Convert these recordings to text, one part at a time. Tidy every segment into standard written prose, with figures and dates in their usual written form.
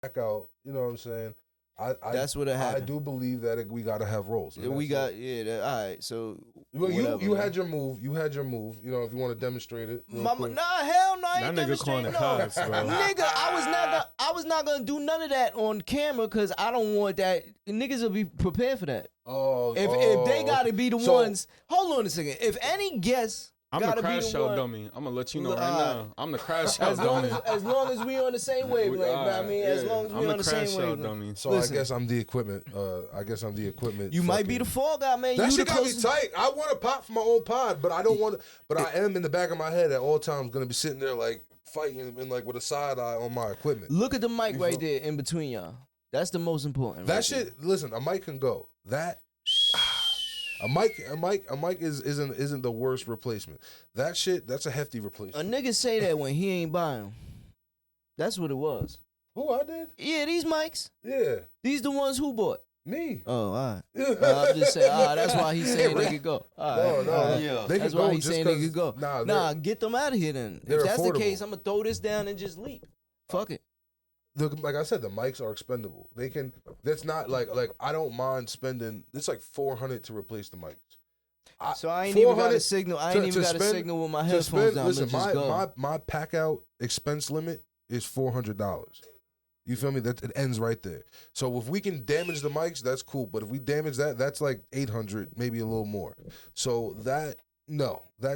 back out. You know what I'm saying? That's what happened. I do believe that we gotta have roles. We got all right. So well, you had your move. You had your move. You know, if you want to demonstrate it. Nah, hell no, I ain't that nigga calling demonstrating the cops, bro. Nigga, I was not gonna do none of that on camera because I don't want that. Niggas will be prepared for that. If they gotta be the ones. Hold on a second. If any guests. I'm the crash out dummy. I'm gonna let you know right now. I'm the crash out dummy. As long as we on the same wavelength, I mean, as long as we on the same wavelength. So listen, I guess I'm the equipment. You might be the fall guy, man. That you shit got me tight. I want to pop for my own pod, but I don't want to. But I am in the back of my head at all times gonna be sitting there like fighting and like with a side eye on my equipment. Look at the mic right there in between y'all. That's the most important. That shit. Listen, a mic can go. That. A mic isn't the worst replacement. That shit, that's a hefty replacement. A nigga say that when he ain't buying. That's what it was. Who, I did? Yeah, these mics. Yeah. These the ones who bought. Me. Oh, all right. I'm just saying, that's why he's saying they could go. All right. No. Yeah. That's why he's saying they could go. Nah, get them out of here then. If that's affordable. The case, I'm going to throw this down and just leave. Fuck it. Like I said, the mics are expendable. They can. That's not like I don't mind spending. It's like $400 to replace the mics. So I ain't even got a signal. I ain't even got a signal with my headphones down. Listen, my pack out expense limit is $400. You feel me? That it ends right there. So if we can damage the mics, that's cool. But if we damage that, that's like $800, maybe a little more. So that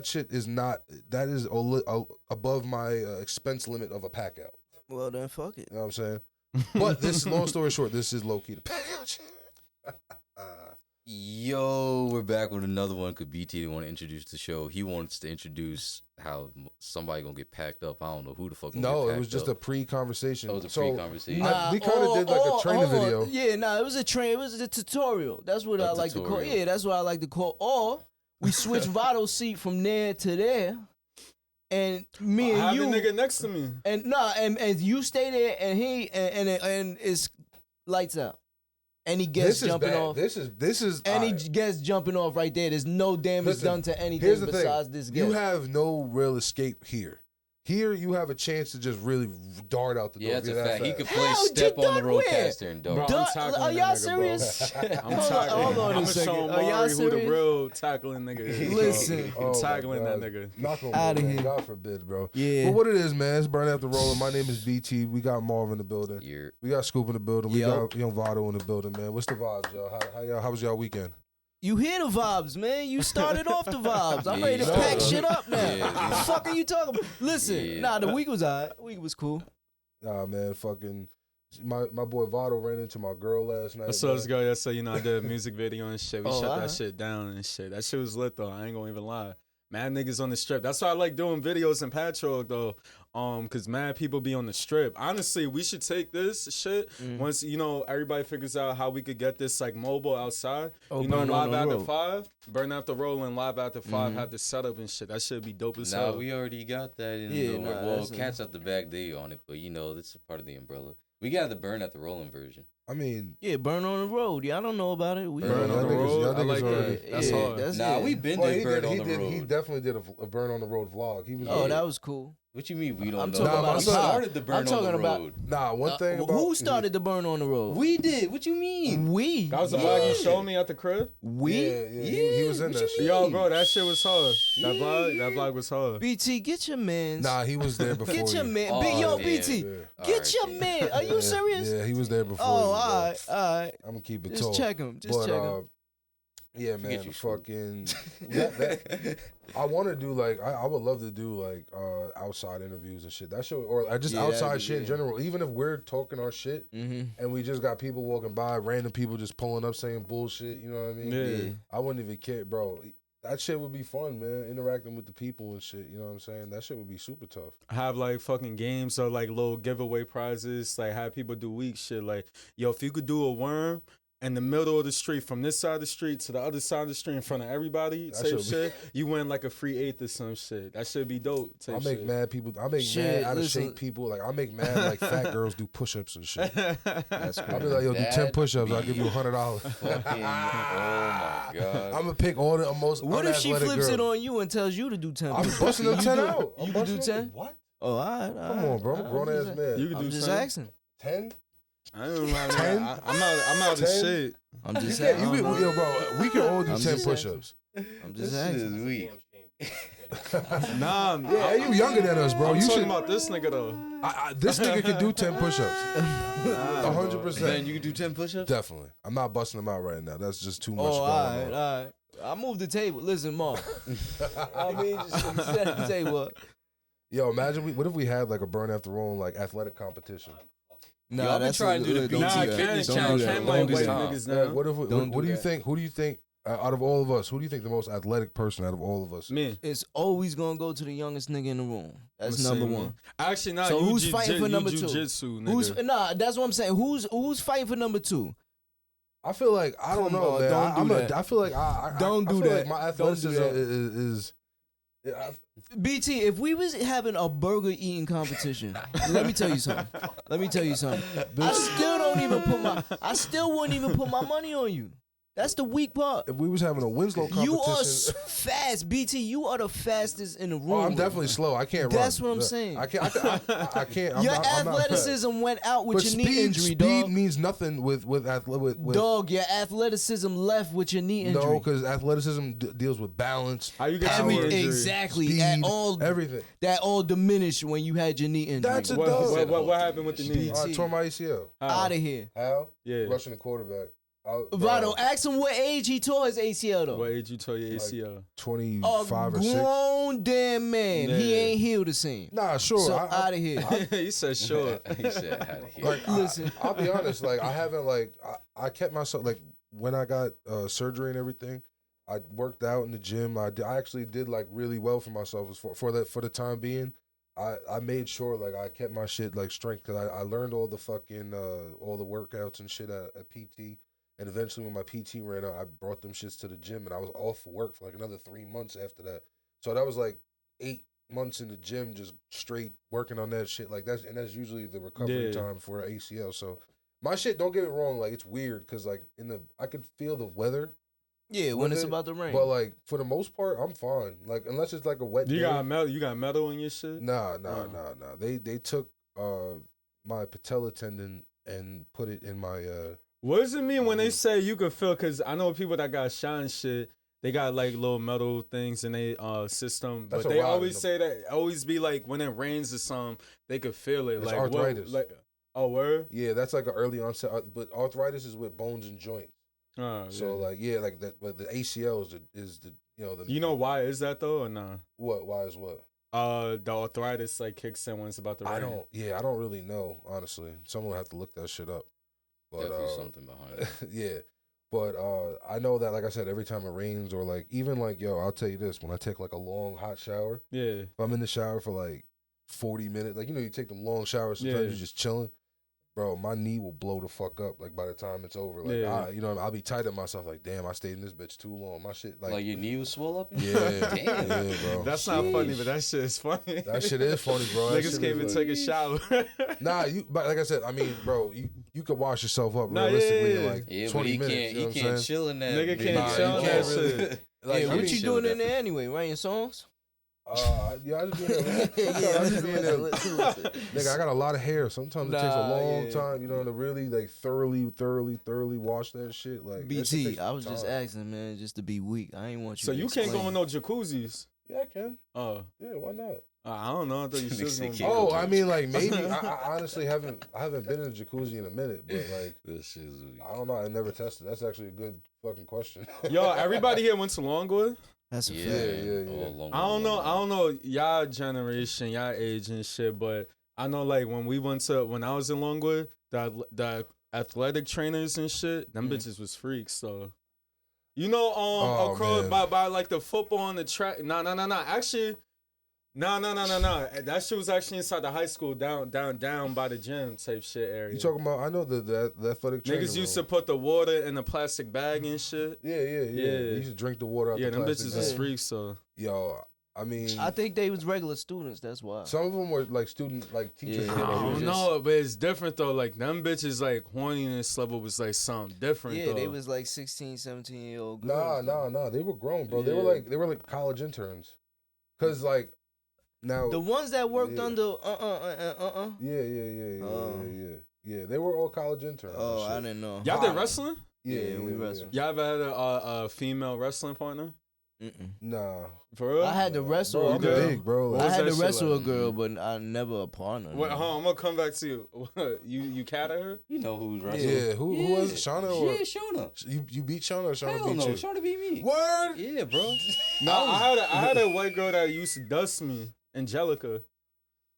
shit is not. That is above my expense limit of a pack out. Well, then fuck it. You know what I'm saying? But this, long story short, this is low-key. Yo, we're back with another one. Could BT want to introduce the show? He wants to introduce how somebody gonna get packed up. I don't know who the fuck. No, it was just a pre-conversation. Oh, it was a pre-conversation. We kind of did like a training video. Yeah, it was a train. It was a tutorial. That's what I like to call. Yeah, that's what I like to call. Or we switch Vato's seat from there to there. And me and have you, the nigga next to me, and you stay there, and he and it's lights out. Any guest jumping off. This is. Any guest jumping off right there. There's no damage done to anything besides this guest. You have no real escape here. Here, you have a chance to just really dart out the door. Yeah, that's a fact. He could play Step on the Roadcaster and dart. Are y'all serious? I'm tackling. I'm showing Mari who the real tackling nigga is. Listen. I'm tackling that nigga. Knock on out of wood, here. God forbid, bro. Yeah. But what it is, man, it's Burn After Rolling. My name is BT. We got Marv in the building. Yeah. We got Scoop in the building. We got Young Vado in the building, man. What's the vibes, y'all? How was y'all weekend? You hear the vibes, man. You started off the vibes. I'm ready to pack shit up now. What the fuck are you talking about? Listen, the week was all right. The week was cool. Nah, man, fucking my boy Vado ran into my girl last night. I saw this girl yesterday, I did a music video and shit. We shut that shit down and shit. That shit was lit, though. I ain't gonna even lie. Mad niggas on the strip. That's why I like doing videos in Patchogue, though. Cause mad people be on the strip. Honestly, we should take this shit once everybody figures out how we could get this like mobile outside. Live after 5, Burn After Rolling, live after 5, have the setup and shit. That should be dope as hell. Nah, we already got that in the well, Cats at the back, they on it, but this is part of the umbrella. We got the Burn After Rolling version. I mean, Burn on the Road. Yeah, I don't know about it. Burn on the Road. I like that. That's hard. We been did Burn on the Road. He definitely did a Burn on the Road vlog. He was. That was cool. What you mean we don't know? About started the Burn on the Road. One thing about who started the Burn on the Road? We did. What you mean? We. That was the vlog you showed me at the crib. Yeah. He was in that shit. Yo, bro, that shit was hard. That vlog was hard. BT, get your mans. Nah, he was there before. Get your man. BT, get your man. Are you serious? Yeah, he was there before. Oh, all right. I'm gonna keep it Just tall. check him. Just check him. Yeah, man. Fucking. I want to do I would love to do outside interviews and shit. That show or just outside shit in general. Even if we're talking our shit and we just got people walking by, random people just pulling up saying bullshit. You know what I mean? Yeah. I wouldn't even care, bro. That shit would be fun, man. Interacting with the people and shit. You know what I'm saying? That shit would be super tough. Have fucking games or little giveaway prizes. Have people do weak shit. If you could do a worm in the middle of the street, from this side of the street to the other side of the street in front of everybody, type shit, you win a free eighth or some shit. That should be dope. I make mad people. I make mad out of shape people. I make mad fat girls do push-ups and shit. That's cool. I'll be like, yo, do 10 push-ups. I'll give you $100. Oh my god. I'm gonna pick all the most. What if she flips girl. it on you and tells you to do 10? I'm busting them 10 out. You can do 10? What? Oh, all right. Come on, bro. I'm a grown ass man. You can do I'm just 10? asking. 10? I don't know. I'm out of shit. I'm just Yeah, saying. yo, bro, we can all do I'm 10 just push-ups. I'm just This shit asking. is weak. Nah, Yeah, you younger than us, bro. I'm You talking should. about this nigga though. This nigga can do 10 push-ups. Nah, 100%. Ben, you can do 10 push-ups? Definitely. I'm not busting them out right now. That's just too much Oh, going all right, on. all right. I moved the table. Listen, Mark. I mean, just say what. Yo, imagine what if we had like a burn after rolling like athletic competition? Nah, Y'all been that's trying to do the don't Nah, do that. Fitness Don't Challenge do that. can't Don't like do white that. niggas Yeah, now. what if? Don't What do do you that. think? Who do you think out of all of us? Who do you think the most athletic person out of all of us? Me. It's always gonna go to the youngest nigga in the room. That's I'ma say number me. one. Actually, nah. So you who's fighting for number two? Jiu-jitsu, nigga. Who's that's what I'm saying. Who's fighting for number two? I feel like I don't Come know, on, man. don't do that. I feel like I Don't I do feel that. Like my Don't do athleticism that. is BT, if we was having a burger eating competition, let me tell you something. I still wouldn't even put my money on you. That's the weak part. if we was having a Winslow competition. You are fast, BT. You are the fastest in the room. Oh, I'm definitely slow. I can't run. That's what I'm saying. I can't. I can't. Your I'm not fast. athleticism went out with But your knee injury, speed dog. means nothing with Dog, your athleticism left with your knee injury. No, because athleticism deals with balance. How you get power, your knee injury? Exactly. speed, everything. That all diminished when you had your knee injury. That's a dog. What happened with the knee? Speed. I tore my ACL. Out of here. How? Yeah. Rushing the quarterback. Vado, ask him what age he tore his ACL though. What age you tore your ACL? 25 A or 6. grown damn man. He Yeah. ain't healed the same. Nah, sure. So out of here. He said sure. He said, "Outta here." Like, Listen. I'll be honest. Like, I haven't I kept myself like when I got surgery and everything. I worked out in the gym. I actually did like really well for myself for the time being. I made sure like I kept my shit like strength because I learned all the fucking all the workouts and shit at PT. And eventually, when my PT ran out, I brought them shits to the gym, and I was off for work for like another 3 months after that. So that was like 8 months in the gym, just straight working on that shit. Like that's usually the recovery time for an ACL. So my shit, don't get it wrong, like it's weird because like I could feel the weather. Yeah, when it's about to rain. But like for the most part, I'm fine. Like unless it's like a wet day. You got metal in your shit? Nah. They took my patella tendon and put it in my What does it mean when they say you can feel? Because I know people that got shot and shit, they got like little metal things in their system. That's but a they rod always in say that, always be like when it rains or something, they could feel it. It's like arthritis. Oh, word? Yeah, that's like an early onset. But arthritis is with bones and joints. Oh, So yeah. like like that. But the ACL is the You know why is that though or nah? what? Why is what? The arthritis like kicks in when it's about to rain. I don't really know honestly. Someone will have to look that shit up. But Definitely something behind it. yeah. But I know that, like I said, every time it rains or like even like I'll tell you this: when I take like a long hot shower, Yeah. if I'm in the shower for like 40 minutes, like you take them long showers, sometimes you're just chilling. Bro, my knee will blow the fuck up like by the time it's over. Like I'll be tight at myself. Like damn, I stayed in this bitch too long. My shit like your knee was swell up. And yeah, Damn. yeah, bro. That's not funny, but that shit is funny. That shit is funny, bro. That Niggas shit can't even is take a shower. Nah, but like I said, I mean, bro, you could wash yourself up Nah, realistically yeah. in like Yeah, 20 but he minutes. can't. You know He what I'm can't saying? chill in that. Nigga big can't body. chill You in can't that really- shit. Like, yeah, I what mean, you doing in there anyway? Writing songs? I just be in there. I just be in there. Nigga, I got a lot of hair. Sometimes it takes a long time, to really like thoroughly wash that shit. Like that shit BT, takes I was just time. asking, man, just to be weak. I ain't want you. So to you can't go explain. in no jacuzzis. Yeah, I can. Oh, Yeah, why not? I don't know. I thought you Nigga should said go. can't Oh, go I to mean, like maybe. I honestly haven't been in a jacuzzi in a minute, but like This shit is weak. I don't know. I never tested. That's actually a good fucking question. Yo, everybody here went to Longwood. That's a Yeah, fact. yeah. I don't know y'all generation, y'all age and shit, but I know like when I was in Longwood, the athletic trainers and shit, them bitches was freaks. So, across man. by like the football and the track. No. Actually, no. That shit was actually inside the high school, down by the gym type shit area. You talking about? I know the athletic trainer Niggas used to room. put the water in a plastic bag and shit. Yeah. You used to drink the water out Yeah, the them plastic bitches was bag. freaks. So Yo, I mean, I think they was regular students. That's why. some of them were like student, like teachers. Yeah. or whatever. I don't know, but it's different though. Like them bitches, like horniness level was like something different. Yeah, though. they was like 16, 17-year-old Nah, girls. they were grown, bro. Yeah. They were like college interns. Cause like now The ones that worked Yeah. under yeah. Yeah, they were all college interns. Oh, and I shit. didn't know. Y'all did wrestling? Yeah, we wrestled. Y'all ever had a female wrestling partner? Nah. For real? I had to wrestle Bro, a I'm girl. big, bro. What Like, I was had that to shit wrestle like? a girl, but I never a partner. Wait, no. hold on, I'm gonna come back to you. You cat at her? You know who's wrestling. yeah, who was it? Shauna or Yeah, Shauna. you beat Shauna or Shauna Hell beat no, you? Shauna beat me. Word? Yeah, bro. No, I had a white girl that used to dust me, Angelica.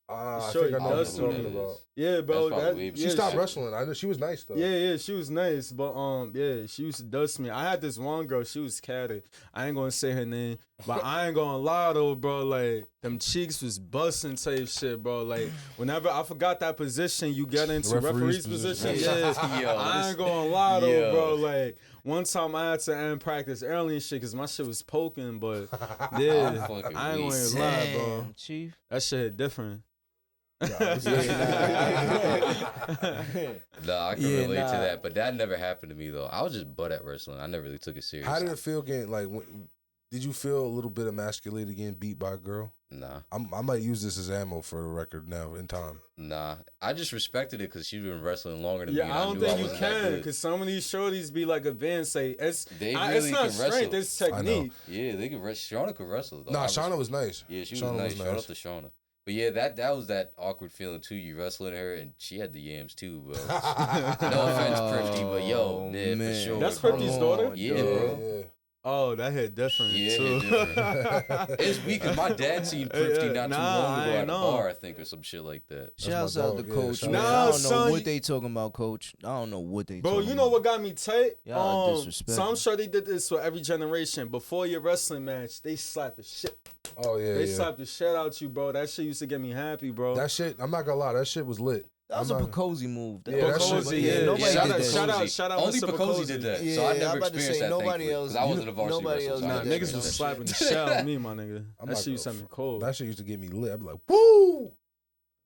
I Sure, think I know what that's you're what talking it about. Yeah, bro. That's probably She yeah, stopped wrestling. I know she was nice though. Yeah, she was nice, but yeah, she used to dust me. I had this one girl, she was catty. I ain't gonna say her name, but I ain't gonna lie though, bro. Like them cheeks was busting type shit, bro. Like whenever I forgot that position you get into, referee's position. Yeah, Yo, I ain't gonna lie though, yo. bro. Like one time I had to end practice early and shit because my shit was poking, but yeah, fucking I ain't weak. gonna even lie, bro. Damn, Chief. That shit hit different. Nah, I can relate to that, but that never happened to me though. I was just butt at wrestling. I never really took it serious. How did it feel getting like? Did you feel a little bit emasculated getting beat by a girl? Nah, I might use this as ammo for the record now in time. nah. I just respected it because she's been wrestling longer than me. Yeah, and I don't knew think you wasn't that can good. because some of these shorties be like advanced. Say it's They it's really not can strength, wrestle. it's I know. technique. Yeah, they could wrestle. Shauna could wrestle though. Nah, I Shauna was nice. Yeah, she Shauna was nice. Shout out to Shauna. But yeah, that was that awkward feeling too. You wrestling her, and she had the yams too, bro. No offense, Prifty, but yo, man, for sure. That's bro. Prifty's daughter? Yeah, Yeah, bro. yeah. Oh, that hit different Yeah, too. it hit different. It's weak because my dad seen Prifty not too Nah, long ago I at a know. bar, I think, or some shit like that. Shouts my out to dog, yeah, Coach. shout man. out. I Nah, don't know son, what you- they talking about, Coach. I don't know what they Bro, talking you know about. what got me tight? Y'all disrespectful. So I'm sure they did this for every generation. Before your wrestling match, they slapped the shit. Oh yeah, They yeah. slapped the shit out you, bro. That shit used to get me happy, bro. That shit. I'm not gonna lie. That shit was lit. That was I'm a not- Picosi move. Yeah, that shit- Picosi, yeah, nobody shout did out, that. shout out, Only Mr. Picosi did that, so I Yeah, never I'm about to experienced say that. nobody thankfully, else- 'cause I wasn't a varsity nobody wrestler. else so I did Nah, that. never niggas was experienced that slapping the shit. shit out of me, my nigga. I'm That not shit used to gonna have me cold. That shit used to get me lit. I'd be like, woo.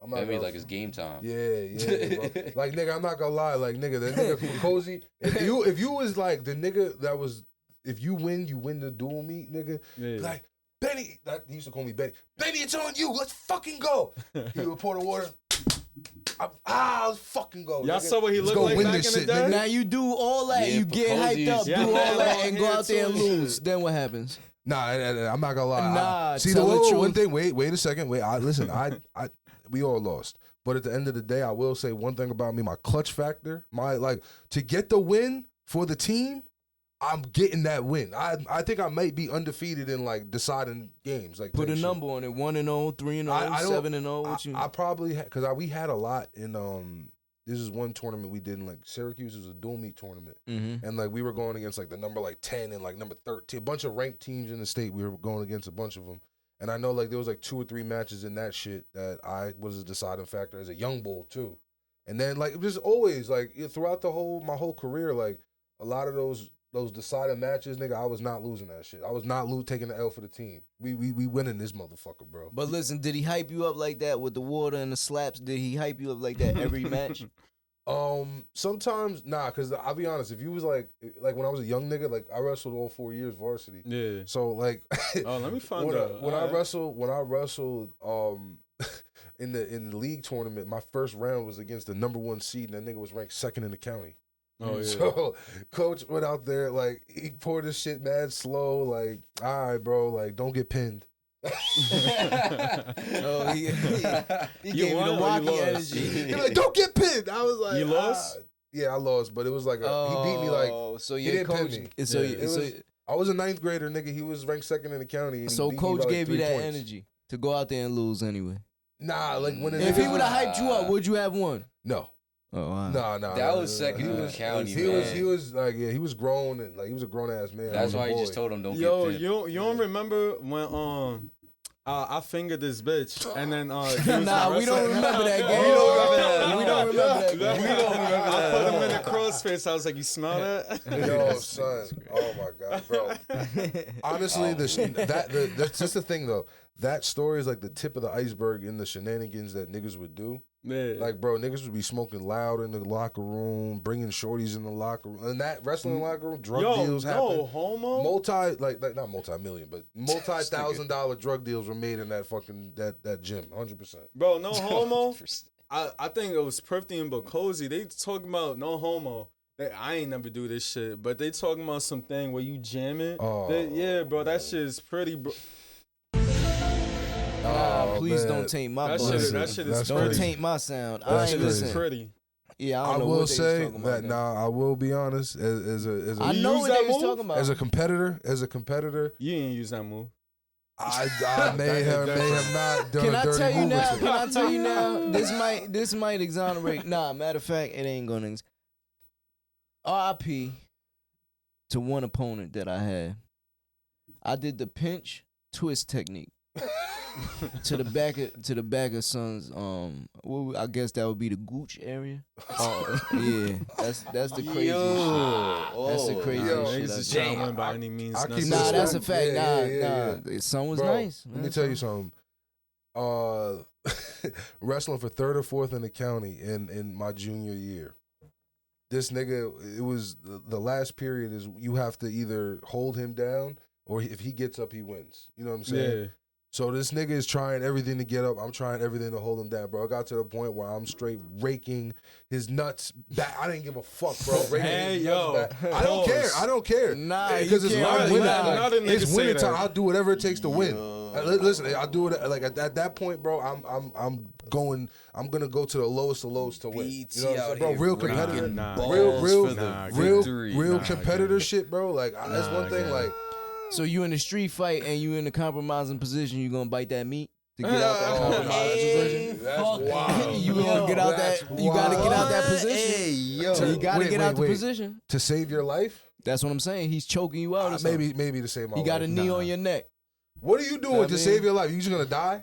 I'm That mean gonna- like it's game time. Yeah, bro. Like nigga, I'm not gonna lie. Like nigga, that nigga Picosi. If you was like the nigga that was, if you win the dual meet, nigga. Yeah. Like Benny, he used to call me Benny. Benny, it's on you. Let's fucking go. He would pour the water. Let's fucking go. Y'all nigga. saw what he Let's looked go like win back this in the shit, day? nigga. Now you do all that, Yeah, you get hyped up, Picosi's- do Yeah, all man, that, long and go hair out there and too. lose. Then what happens? Nah, I'm not gonna lie. Nah, See, tell the one truth. thing. Wait a second. Wait, listen. We all lost. But at the end of the day, I will say one thing about me: my clutch factor, to get the win for the team. I'm getting that win. I think I might be undefeated in like deciding games. Like Put type a shit. number on it: 1-0, 3-0, I don't- 7-0. What you? I probably because we had a lot in This is one tournament we did in like Syracuse. It was a dual meet tournament, and like we were going against like the number like 10 and like number 13, a bunch of ranked teams in the state. We were going against a bunch of them, and I know like there was like 2 or 3 matches in that shit that I was a deciding factor as a young bull too. And then like just always like throughout my whole career, like a lot of those deciding matches, nigga, I was not losing that shit. I was not taking the L for the team. We winning this motherfucker, bro. But listen, did he hype you up like that with the water and the slaps? Did he hype you up like that every match? Sometimes cause I'll be honest, if you was like when I was a young nigga, like I wrestled all 4 years varsity. Yeah. So like Oh, let me find when out. I wrestled in the league tournament, my first round was against the number 1 seed, and that nigga was ranked 2nd in the county. Oh yeah. So coach went out there, like he poured his shit mad slow, like, all right, bro, like don't get pinned. Oh, he You gave me won the or you Rocky lost? energy. He like, don't get pinned. I was like, You lost? Yeah, I lost, but it was like he beat me like so he your didn't pin coach. me. So, Yeah. It so, was- I was a 9th grader, nigga. He was ranked 2nd in the county. And he so beat me coach by, like, gave you 3 that points. energy to go out there and lose anyway. Nah, like when the If he niggas would was- have hyped you up, would you have won? no, Oh, wow. nah. That was second in the county, He man. was like, yeah, he was grown and like he was a grown ass man. I That's was a why he boy. just told him don't Yo, get pinned. you don't remember when I fingered this bitch and then Nah, we don't remember that game. We don't remember that game. I put him in a crossface. I was like, you smell that? Yo, son. Oh my god, bro. Honestly, that's just the thing though. That story is like the tip of the iceberg in the shenanigans that niggas would do. Yeah. Like, bro, niggas would be smoking loud in the locker room, bringing shorties in the locker room, and that wrestling locker room, drug deals happen. homo. Not multi-million, but multi-$1,000 drug deals were made in that fucking that gym, 100%. Bro, no homo. I think it was Prifty and Bakosi. They talking about no homo. I ain't never do this shit, but they talking about something where you jamming. Yeah, bro, that shit is pretty, bro. Nah, please man. don't taint my That buzz. shit is Don't crazy. taint my sound. That I shit ain't is listen. Pretty. Yeah, I I don't know will what they was say talking about. that I will be honest. As a I You know use what that they was move? talking about. as a competitor, You ain't use that move. I may have not done Can a I dirty tell you move. now? with Can it. I tell you now? This might exonerate. Nah, matter of fact, it ain't gonna. RIP to one opponent that I had. I did the pinch twist technique to the back of Son's I guess that would be the gooch area. Yeah, that's the crazy shit. That's the crazy Nah, shit. niggas I is did. trying to win by any means I keep necessary. Nah, it that's a straight. fact. Yeah. Nah. Son was Bro, nice. let me tell you something. Wrestling for third or fourth in the county in my junior year. This nigga, it was the last period is you have to either hold him down or if he gets up, he wins. You know what I'm saying? Yeah. So this nigga is trying everything to get up. I'm trying everything to hold him down, bro. I got to the point where I'm straight raking his nuts back. I didn't give a fuck, bro. Raking his nuts back. I don't care. I don't care. Nah, because you it's can't. my winter. Nah, the niggas It's say winter time. that. I'll do whatever it takes to win. Listen, I'll do it. Like at that point, bro. I'm gonna go to the lowest of lows to win. You know what I'm saying, bro? Real competitor, real competitor shit, bro. Like that's one thing. Like. So you in the street fight and you in the compromising position, you gonna bite that meat to get out that compromising position? That's wild. You gonna get out that? You gotta get out that position. Hey, yo. So you gotta get out the wait. position. To save your life? That's what I'm saying. He's choking you out. Or something. Maybe to save my life. He got a knee on your neck. What are you doing Know what to I mean? save your life? You just gonna die?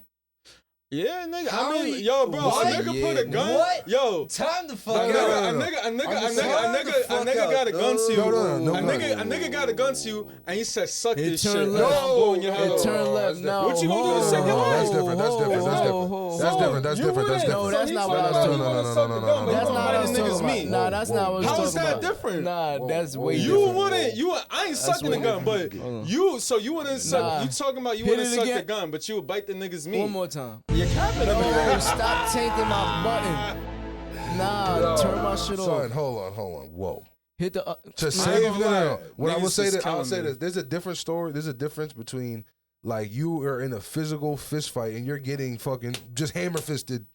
Yeah, nigga. How I mean, you- yo, bro, what? a nigga put a gun. What? Yo, Time to fuck a out. nigga got a gun to you. No, A nigga got a gun to you, and he said, "Suck It this shit." turned and I'm left. blowing your head It off. turned left. No, What you gonna do to save your life? That's different. That's different. That's different. No, that's not what I was talking No. That's not what I was niggas talking mean. about. Nah, that's not what I was How talking is that about. different? Nah, that's way You different. wouldn't. I ain't sucking the way gun, but different. you wouldn't suck. Nah. You talking about you Hit wouldn't it suck the again. gun, but you would bite the nigga's meat. One more time. You're capping No, stop tainting my button. Nah, turn my shit Son, off. hold on. Whoa. Hit the. To save gonna no. lie. What I will Niggas say is that I'll killing say me. this. There's a different story. There's a difference between like you are in a physical fist fight and you're getting fucking just hammer fisted,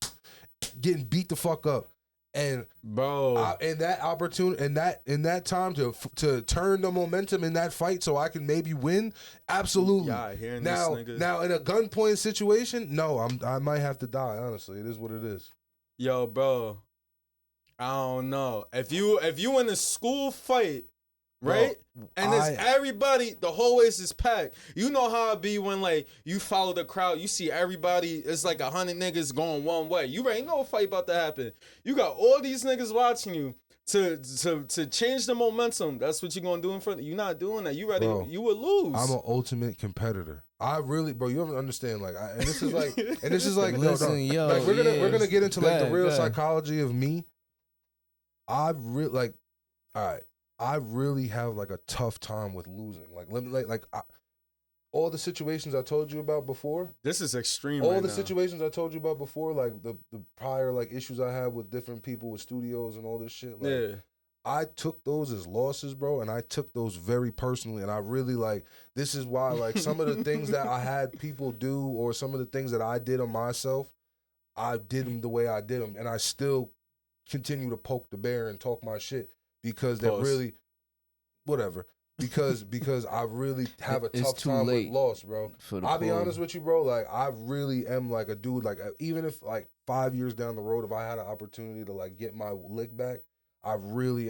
getting beat the fuck up. And Bro, in that opportunity, in that time to turn the momentum in that fight, so I can maybe win, absolutely. Yeah, hearing now, this nigga. now in a gunpoint situation, no, I might have to die. Honestly, it is what it is. yo, bro, I don't know. If you in a school fight, right? And it's everybody, the hallways is packed. You know how it be when like you follow the crowd, you see everybody, it's like 100 niggas going one way. You already know a fight about to happen. You got all these niggas watching you to change the momentum. That's what you're gonna do in front of you. Not doing that. You ready? Bro, You would lose. I'm an ultimate competitor. I really, bro. You don't understand. Like, and this is like, Listen, yo, like we're gonna get into like the real go ahead. psychology of me. I really like, all right. I really have like a tough time with losing. All the situations I told you about before. This is extreme. All right the now. situations I told you about before, like the prior like issues I had with different people with studios and all this shit. Like, Yeah. I took those as losses, bro, and I took those very personally. And I really like, this is why, like, some of the things that I had people do or some of the things that I did on myself, I did them the way I did them. And I still continue to poke the bear and talk my shit because that Pause. really, whatever. Because I really have a It's tough too time with late loss, bro. for the I'll be pause. honest with you, bro. Like, I really am like a dude. Like, even if like 5 years down the road, if I had an opportunity to like get my lick back, I really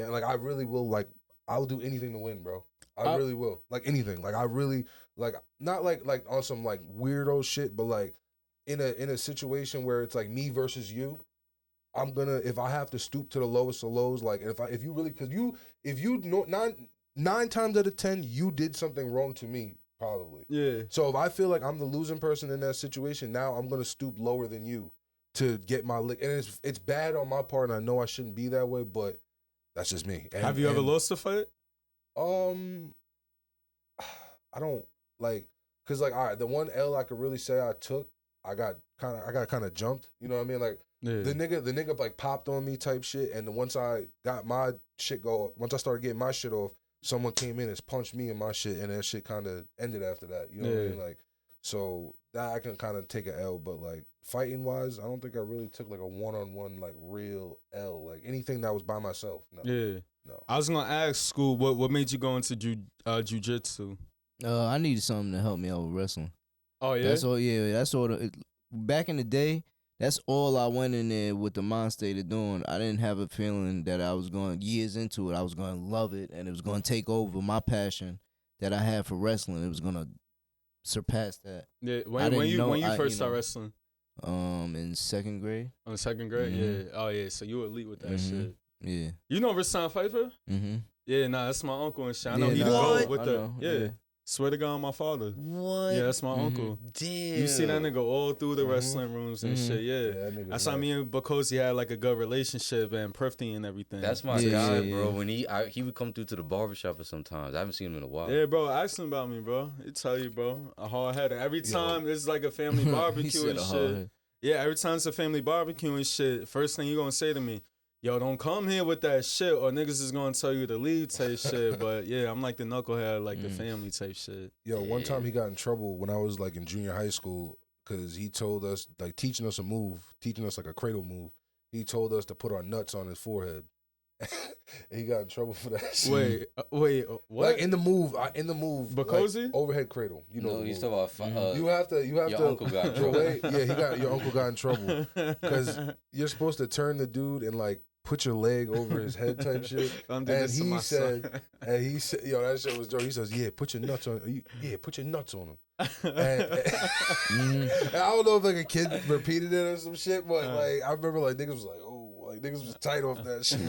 will. Like, I will do anything to win, bro. I really will. Like anything. Like I really like not like on some like weirdo shit, but like in a situation where it's like me versus you. I'm gonna, if I have to stoop to the lowest of lows, like if you really, because if you know nine times out of 10 you did something wrong to me, probably. Yeah. So if I feel like I'm the losing person in that situation, now I'm gonna stoop lower than you to get my lick, and it's bad on my part, and I know I shouldn't be that way, but that's just me. And, Have you ever lost a fight? I don't like, cause like, all right, the one L I could really say I took, I got kind of jumped. You know what I mean? Like Yeah. The nigga like popped on me type shit, and then once I got my shit once I started getting my shit off, someone came in and punched me in my shit, and that shit kind of ended after that. You know what I mean? Like, so that I can kind of take an L, but like fighting wise, I don't think I really took like a 1-on-1 like real L, like anything that was by myself. No. Yeah. No. I was gonna ask school what made you go into jujitsu? I needed something to help me out with wrestling. Oh yeah. That's all. Yeah, that's all. Back in the day, that's all I went in there with the mind state of doing. I didn't have a feeling that I was going years into it. I was going to love it, and it was going to take over my passion that I had for wrestling. It was going to surpass that. Yeah. When you first started wrestling? In second grade. On the second grade, Mhm. yeah. Oh yeah. So you were elite with that shit. Yeah. You know Rashawn Pfeiffer? Mm-hmm. Yeah, nah, that's my uncle and shit. I know Yeah, he the nah, goat with I the know, yeah. Swear to God, my father. What? Yeah, that's my uncle. Damn. You see that nigga all through the wrestling rooms and shit. Yeah, that nigga that's how me and Bakosi had like a good relationship and Prifty and everything. That's my Yeah, guy, yeah, bro. yeah. When he would come through to the barbershop or sometimes. I haven't seen him in a while. Yeah, bro. Ask him about me, bro. He tell you, bro. A hard head. Every time it's like a family He barbecue said and a hard shit. head. Yeah, every time it's a family barbecue and shit. First thing you gonna say to me, yo, don't come here with that shit, or niggas is gonna tell you to leave type shit. But yeah, I'm like the knucklehead, like the family type shit. Yo, one time he got in trouble when I was like in junior high school because he told us, like teaching us like a cradle move. He told us to put our nuts on his forehead. And he got in trouble for that shit. Wait, what? Like in the move, Bakosi? like, overhead cradle. You know, No, the he's move. talking about You have to. your uncle got in trouble. Your uncle got in trouble because you're supposed to turn the dude and like put your leg over his head type shit. Don't do And this to he my said, son. yo, that shit was dope. He says, yeah, put your nuts on. Yeah, put your nuts on him. And I don't know if like a kid repeated it or some shit, but like I remember like niggas was like, oh, like niggas was tight off that shit.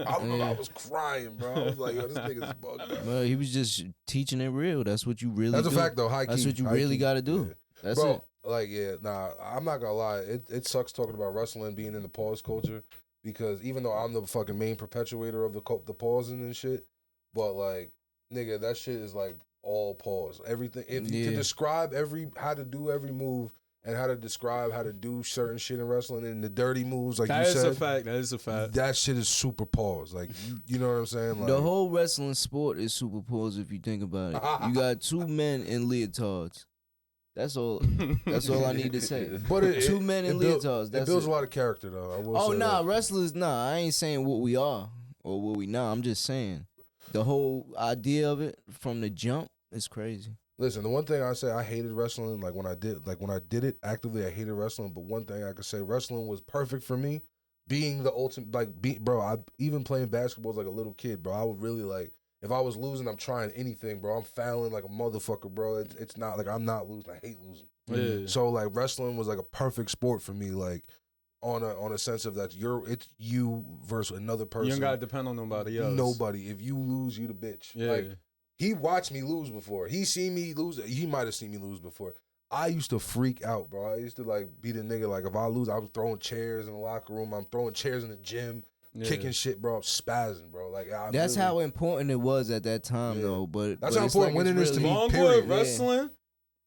I remember I was crying, bro. I was like, yo, this nigga's bugged out. Well, he was just teaching it real. That's what you really. That's a do. fact though. High key. That's what you high really key. got to do. Yeah. That's Bro, it. like, yeah, nah, I'm not gonna lie. It sucks talking about wrestling being in the pause culture because even though I'm the fucking main perpetuator of the pausing and shit, but like, nigga, that shit is like all pause. Everything. If you could describe how to do every move and how to describe how to do certain shit in wrestling and the dirty moves, like That you is said, a fact. That is a fact. that shit is super pause. Like, you know what I'm saying? Like, The whole wrestling sport is super pause if you think about it. You got two men in leotards. That's all. That's all I need to say. but Two men in leotards. It That's builds it. a lot of character though. I will Oh say nah, that. wrestlers. Nah, I ain't saying what we are or what we not. I'm just saying the whole idea of it from the jump is crazy. Listen, the one thing I say, I hated wrestling. Like when I did it actively, I hated wrestling. But one thing I could say, wrestling was perfect for me. Being the ultimate, bro. I even playing basketball as like a little kid, bro. I would really like if I was losing, I'm trying anything, bro. I'm fouling like a motherfucker, bro. It's not like I'm not losing. I hate losing. Yeah. So like wrestling was like a perfect sport for me, like on a sense of that it's you versus another person. You don't gotta depend on nobody else. Nobody. If you lose, you the bitch. Yeah. Like, he watched me lose before. He seen me lose. He might have seen me lose before. I used to freak out, bro. I used to like be the nigga. Like if I lose, I was throwing chairs in the locker room. I'm throwing chairs in the gym, kicking shit, bro. I'm spazzing, bro. Like That's really, how important it was at that time, though. But That's but how it's important like winning it's is to really- me. Longwood Period. wrestling,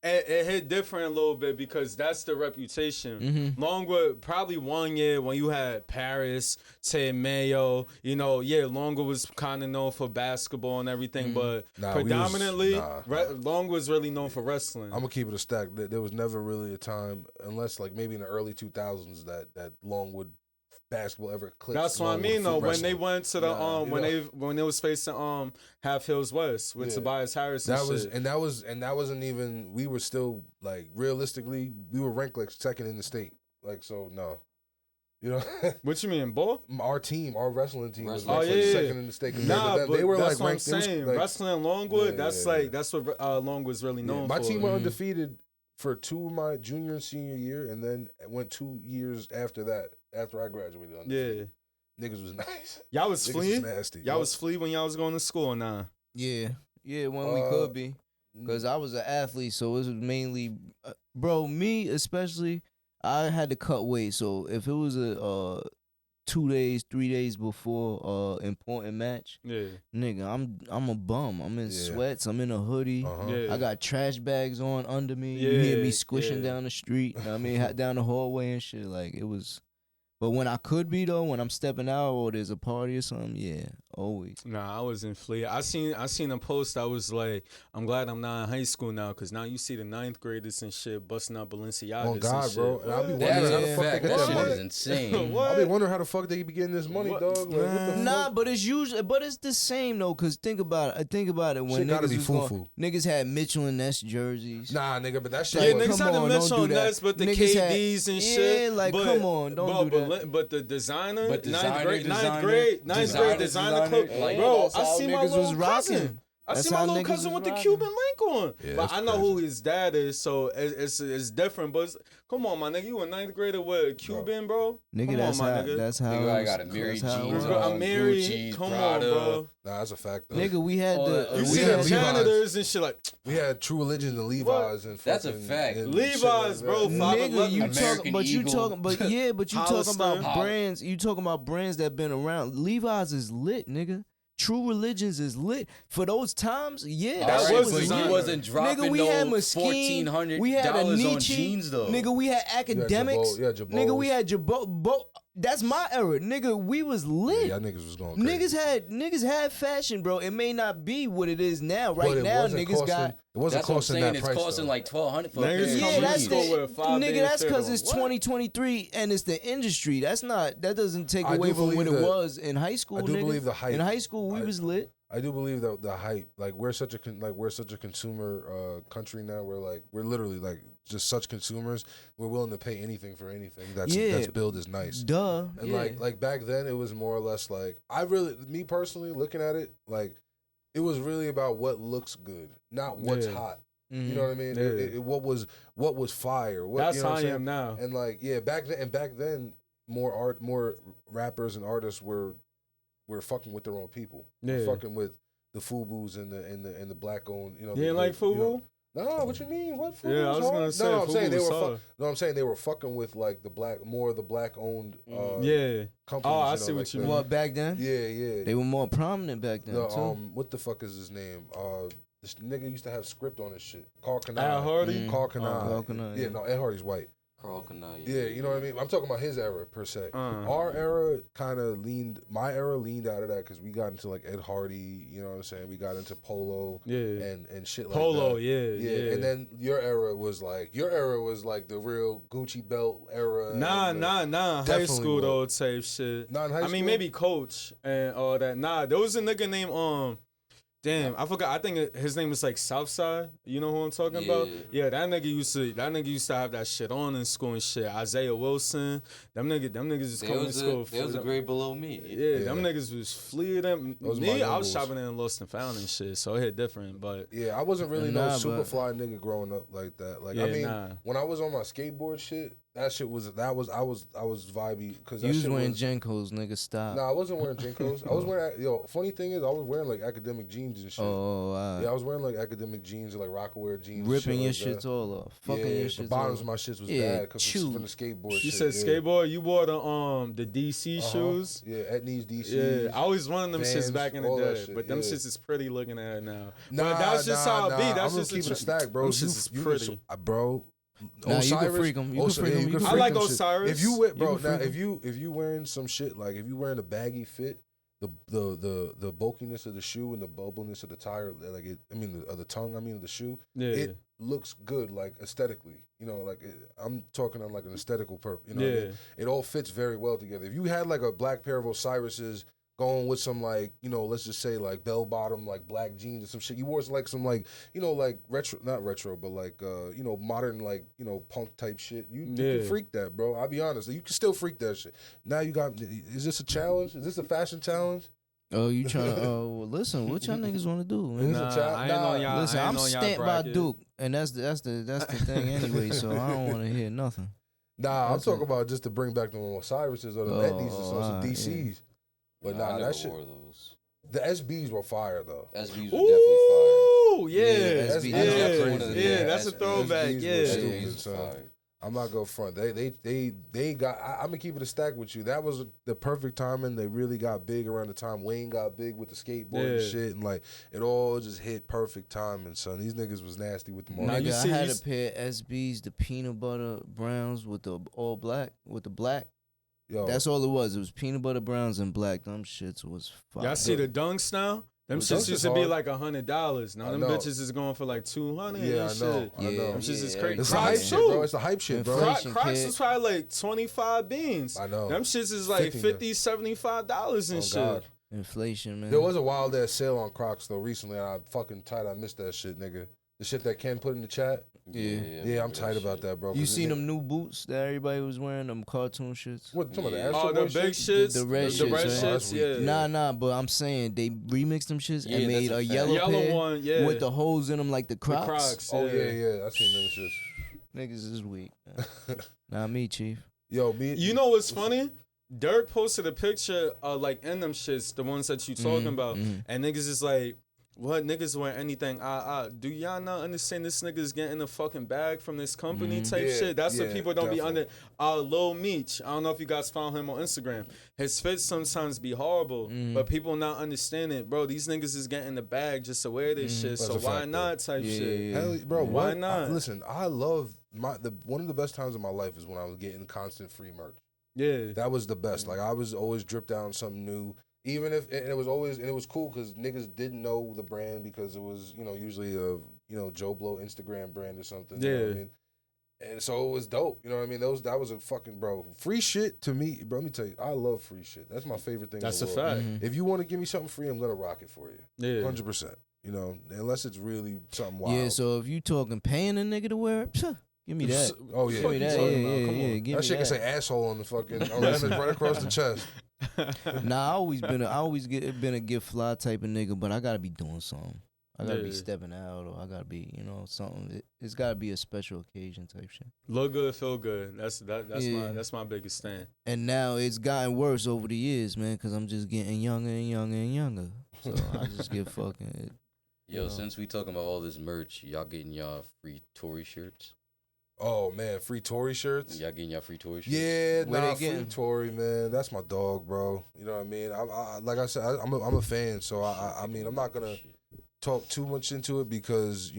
it hit different a little bit because that's the reputation. Longwood, probably 1 year when you had Paris, Ted Mayo, Longwood was kind of known for basketball and everything, but predominantly, Longwood was really known for wrestling. I'm gonna keep it a stack. There was never really a time, unless like maybe in the early 2000s, that Longwood basketball ever eclipsed. That's what I Longwood mean, though. When wrestling. they went to the when they was facing Half Hills West with Tobias Harris, and that wasn't even. We were still like realistically, we were ranked like second in the state. Like so, no, you know. What you mean, ball? Our wrestling team was Oh, ranked like second in the state. Nah, them. but They were that's like what I'm ranked. It was, saying. like, Wrestling Longwood, Yeah, that's what Longwood's really known my for. team went undefeated for 2 of my junior and senior year, and then went 2 years after that. After I graduated, undefeated. Niggas was nice. Y'all was Niggas fleeing. was nasty. Y'all was flee when y'all was going to school, nah. Yeah, when we could be, because I was an athlete, so it was mainly, bro. Me especially, I had to cut weight. So if it was a 2 days, 3 days before important match, nigga, I'm a bum. I'm in sweats. I'm in a hoodie. I got trash bags on under me. You hear me squishing down the street. I mean, down the hallway and shit. Like it was But when I could be though, when I'm stepping out or there's a party or something, yeah, always. Nah, I was in Fleet. I seen a post. I was like, I'm glad I'm not in high school now, cause now you see the 9th graders and shit busting up Balenciagas. Oh God, and bro! shit. And I'll be That's wondering how a the fuck they fact. get That that shit money. is insane. What? I'll be wondering how the fuck they be getting this money, What? dog. Like, what the Nah, fuck? but it's usually, but it's the same though. Cause think about it. Think about it. When Shit gotta niggas be was going, foo-foo. niggas had Mitchell and Ness jerseys. Nah, nigga, but that shit. Yeah, Like, niggas come had the on, Mitchell don't do that. Ness, but the Niggas had- KDs and shit. Yeah, like, but, come on, don't do that. But the designer, But ninth grade designer, designer clothes. like, Bro, that's I how see my niggas little was rocking. cousin. I That's see my how little niggas cousin was with the rocking. Cuban link on. Yeah, but that's I know crazy. who his dad is, so it's different. But come on, my nigga, you a 9th grader with Cuban, bro? Nigga, Come that's on, my how. nigga. That's how. Nigga, I it got a was- myriad that's how it jeans was. Bro, on, I'm married. Gucci, Come Prada. on, bro. Nah, that's a fact. Though. Nigga, we had All the. that- You we see had the Levi's. janitors and shit like, We had True Religion and Levi's and That's a fucking- fact. and Levi's, shit like that. bro, five- Nigga, you American talking, but you Eagle. talking, but yeah, but you talking about Hollister. brands. You talking about brands that been around. Levi's is lit, nigga. True Religions is lit for those times. Yeah, That shit was but designer. you wasn't dropping Nigga, we no had Mesquite. $1,400 We had a on Nietzsche. jeans though. Nigga, we had academics. Jabot, yeah, Jabot. Nigga, we had Jabot. That's my era. Nigga, we was Yeah, lit. y'all niggas was going crazy. Niggas had fashion, bro. It may not be what it is now. Right But it now, wasn't niggas costing, got. It wasn't That's what I'm costing saying. that It's price. costing though. like $1,200 for a Niggas pair of come Yeah, to that's school the with a 5-day nigga. That's fit because on. it's What? 2023 and it's the industry. That's not. That doesn't take I away do from what it believe that- was in high school. I do nigga. believe the hype. In high school, we I- was lit. I do believe that the hype, like we're such a consumer country now. We're literally like just such consumers. We're willing to pay anything for anything that's built is nice. Duh. And yeah. like back then, it was more or less like me personally looking at it, like it was really about what looks good, not what's Yeah. hot. Mhm. You know what I mean? Yeah. What was fire? What, That's you know how what I I'm saying? am now. And like back then, more rappers and artists were fucking with their own people. Yeah. Were fucking with the FUBUs and the black owned. You know, You ain't like FUBU? No, what you mean? What? FUBU's Yeah, I was hard? gonna say No, I'm saying FUBU they were. was solid. No, I'm saying they were fucking with like more of the black owned. Yeah. Companies. Oh, I you know, see what you the- mean. What back then? Yeah. They were more prominent back then The, too. what the fuck is his name? This nigga used to have script on his shit. Carl Kanai. Al Hardy? Mm. Carl Kanai. Carl Kanai, Yeah, yeah. no, Ed Hardy's white. Carl Kanai. Yeah, you know what I mean? I'm talking about his era, per se. Our era kind of my era leaned out of that because we got into like Ed Hardy, you know what I'm saying? We got into Polo Yeah. and shit like Polo, that. yeah. And then your era was like the real Gucci belt era. Nah, and, high definitely school was. though type shit. Not in high I mean, school? maybe coach and all that. Nah, there was a nigga named damn, I forgot. I think his name was like Southside. You know who I'm talking about? Yeah, that nigga used to have that shit on in school and shit. Isaiah Wilson, them niggas was coming to school. There was a grade below me. Yeah, them niggas was fleeing. Those my Me, I young was bulls. shopping in Lost and Found and shit, so it hit different. But Yeah, I wasn't really Nah, no but- super fly nigga growing up like that. Like Yeah, I mean, nah. when I was on my skateboard shit, I was vibey because that You was shit wearing was. Jenkos, nigga. Stop. Nah, I wasn't wearing Jinkos. I was wearing funny thing is I was wearing like academic jeans and shit. Oh, Yeah, I was wearing like academic jeans and like Rockaware jeans. ripping your and shit like shits that. all off. Fucking Yeah, your the shits bottoms off. of my shits was Yeah, bad because chew. from the skateboard. you shit, said yeah. skateboard. You wore the DC Uh-huh. shoes. Yeah, Etnies, DC. Yeah, I always wanted them Vans, shits back in the all that day, shit, but them yeah. shits is pretty looking at it now. Nah, but that's just how it be. nah. That's I'm just gonna keep it a tra- stack, bro. Them shits is pretty. Bro. Nah, you can freak 'em. You can freak 'em. You can freak I like 'em shit. Osiris. If you wear, bro, You can now freak if you wearing some shit like if you wearing a baggy fit, the bulkiness of the shoe and the bubbleness of the tire, like the tongue, of the shoe, Yeah. it looks good, like aesthetically. You know, like I'm talking on like an aesthetical purpose. You know, what I Yeah. mean? It all fits very well together. If you had like a black pair of Osiris's going with some like, let's just say like bell bottom like black jeans or some shit, you wore like some like like retro, not retro, but like modern like punk type shit. You Yeah. can freak that, bro. I'll be honest, you can still freak that shit. Now you got. Is this a challenge? Is this a fashion challenge? Oh, you trying to? Oh, well, listen. What y'all niggas want to do? Man? Nah, a child- I ain't on y'all. Listen, I ain't I'm on y'all stamped by bracket. Duke, and that's the thing anyway. So I don't want to hear nothing. Nah, I'm That's talking about just to bring back the Osiris's or the Etnies or some alright, DCs. But I nah, never that shit. wore those. The SBs were fire though. SBs were definitely fire. Ooh, yeah, Yeah, SB, yeah, that's yeah, crazy. yeah, that's a SBs throwback. were Yeah, stupid. SBs son. were fire. I'm not gonna front. They got. I'm gonna keep it a stack with you. That was the perfect timing. They really got big around the time Wayne got big with the skateboard and Yeah. shit, and like it all just hit perfect timing. Son, these niggas was nasty with the Nah, market. you Nigga, see- I had you a pair of SBs, the peanut butter browns with the all black, with the black. Yo, That's all it was. It was peanut butter browns and black. Them shits was fire. Y'all see the dunks now? Them The shits dunks used is to be hard. like $100. Now I them know. bitches is going for like 200. Yeah, and I know. shit. I know. Them shits is crazy. It's the hype Crocs shit, bro. too. It's the hype shit, bro. Inflation. Crocs kid. is probably like 25 beans. I know. Them shits is like 50, $50, $75 and Oh, shit. God. Inflation, man. There was a wild ass sale on Crocs though recently, and I'm fucking tight. I missed that shit, nigga. The shit that Ken put in the chat. Yeah, I'm tight about that, bro. You 'cause seen it- them new boots that everybody was wearing? Them cartoon shits. What? Some of the Yeah. Astro Oh, the Boy big shit? shits, The red the shits, red right? Oh, that's shits, weak. yeah. Nah, but I'm saying they remixed them shits Yeah, and made that's a a fact. yellow Yellow pair one, yeah. with the holes in them like the The Crocs. Crocs. Oh yeah. I seen them shits. Niggas is weak. Man. Not me, chief. Yo, me. You know what's funny? Dirk posted a picture of like in them shits, the ones that you talking about, and niggas is like, what niggas wear anything? Do y'all not understand this nigga's getting a fucking bag from this company type Yeah, shit? That's what yeah, people don't definitely. be under. Lil Meech, I don't know if you guys found him on Instagram. His fits sometimes be horrible, but people not understanding, bro. These niggas is getting the bag just to wear this shit, That's so a why fact, not type Yeah, shit? yeah. Hell, bro, Why what? not? Listen, I love one of the best times of my life is when I was getting constant free merch. Yeah, That was the best. Like I was always dripped down something new. Even if and it was always and it was cool because niggas didn't know the brand because it was usually a Joe Blow Instagram brand or something. You know what I Yeah. mean? And so it was dope. You know what I mean? That was a fucking bro. Free shit to me, bro. Let me tell you, I love free shit. That's my favorite thing. that's in a the world. fact. If you want to give me something free, I'm gonna rock it for you. Yeah, 100%. You know, unless it's really something wild. Yeah, so if you talking paying a nigga to wear it, psh, give me that. Oh yeah, Give me you that. talking Yeah, about? yeah, Come yeah. on. Give that me shit can that. say asshole on the fucking right across the chest. Nah, I always been a get fly type of nigga, but I gotta be doing something. I gotta be Yeah. stepping out, or I gotta be, something. It's gotta be a special occasion type shit. look good, feel good. That's Yeah. that's my biggest stand. And now it's gotten worse over the years, man, because I'm just getting younger and younger and younger. So I just get fucking. Yo, know. since we talking about all this merch, y'all getting y'all free Tory shirts? Oh man, free Tory shirts. Y'all getting y'all free Tory shirts? Yeah, Where nah, they free getting? Tory, man. That's my dog, bro. You know what I mean? Like I said, I'm a fan, so I mean, I'm not gonna talk too much into it because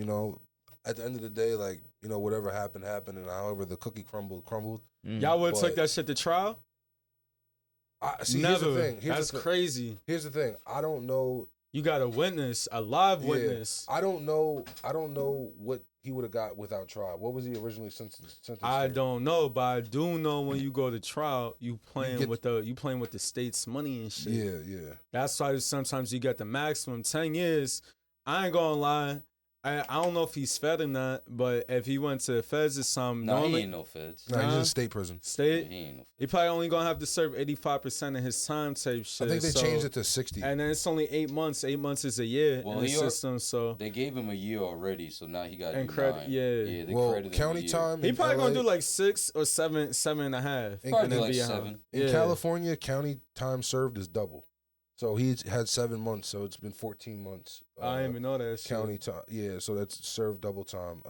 at the end of the day, like whatever happened, and however the cookie crumbled. Y'all would have took But- that shit to trial? See, Never. here's the thing. That's crazy. Here's the thing. I don't know. You got a witness, a live Yeah, witness. I don't know what he would have got without trial. What was he originally sentenced I to? don't know, but I do know when you go to trial, you playing get- with the state's money and shit. Yeah. That's why sometimes you get the maximum 10 years. I ain't gonna lie. I don't know if he's fed or not, but if he went to feds or something, Nah, he normally ain't no feds. Nah, he's Nah. in state prison. Yeah, state, he ain't no he probably only gonna have to serve 85% of his time type shit. I think they so- changed it to 60. And then it's only 8 months. 8 months is a year Well, in the he are- system. So They gave him a year already, so now he got And do credit- 9. yeah. they Well, credited him a county year. time. he in probably LA, gonna do like 6 or 7 and a half. Probably and then like be a 7. in Yeah. California. County time served is double, so he's had 7 months. So it's been 14 months. I didn't even know that shit. county time. Yeah, so that's served double time,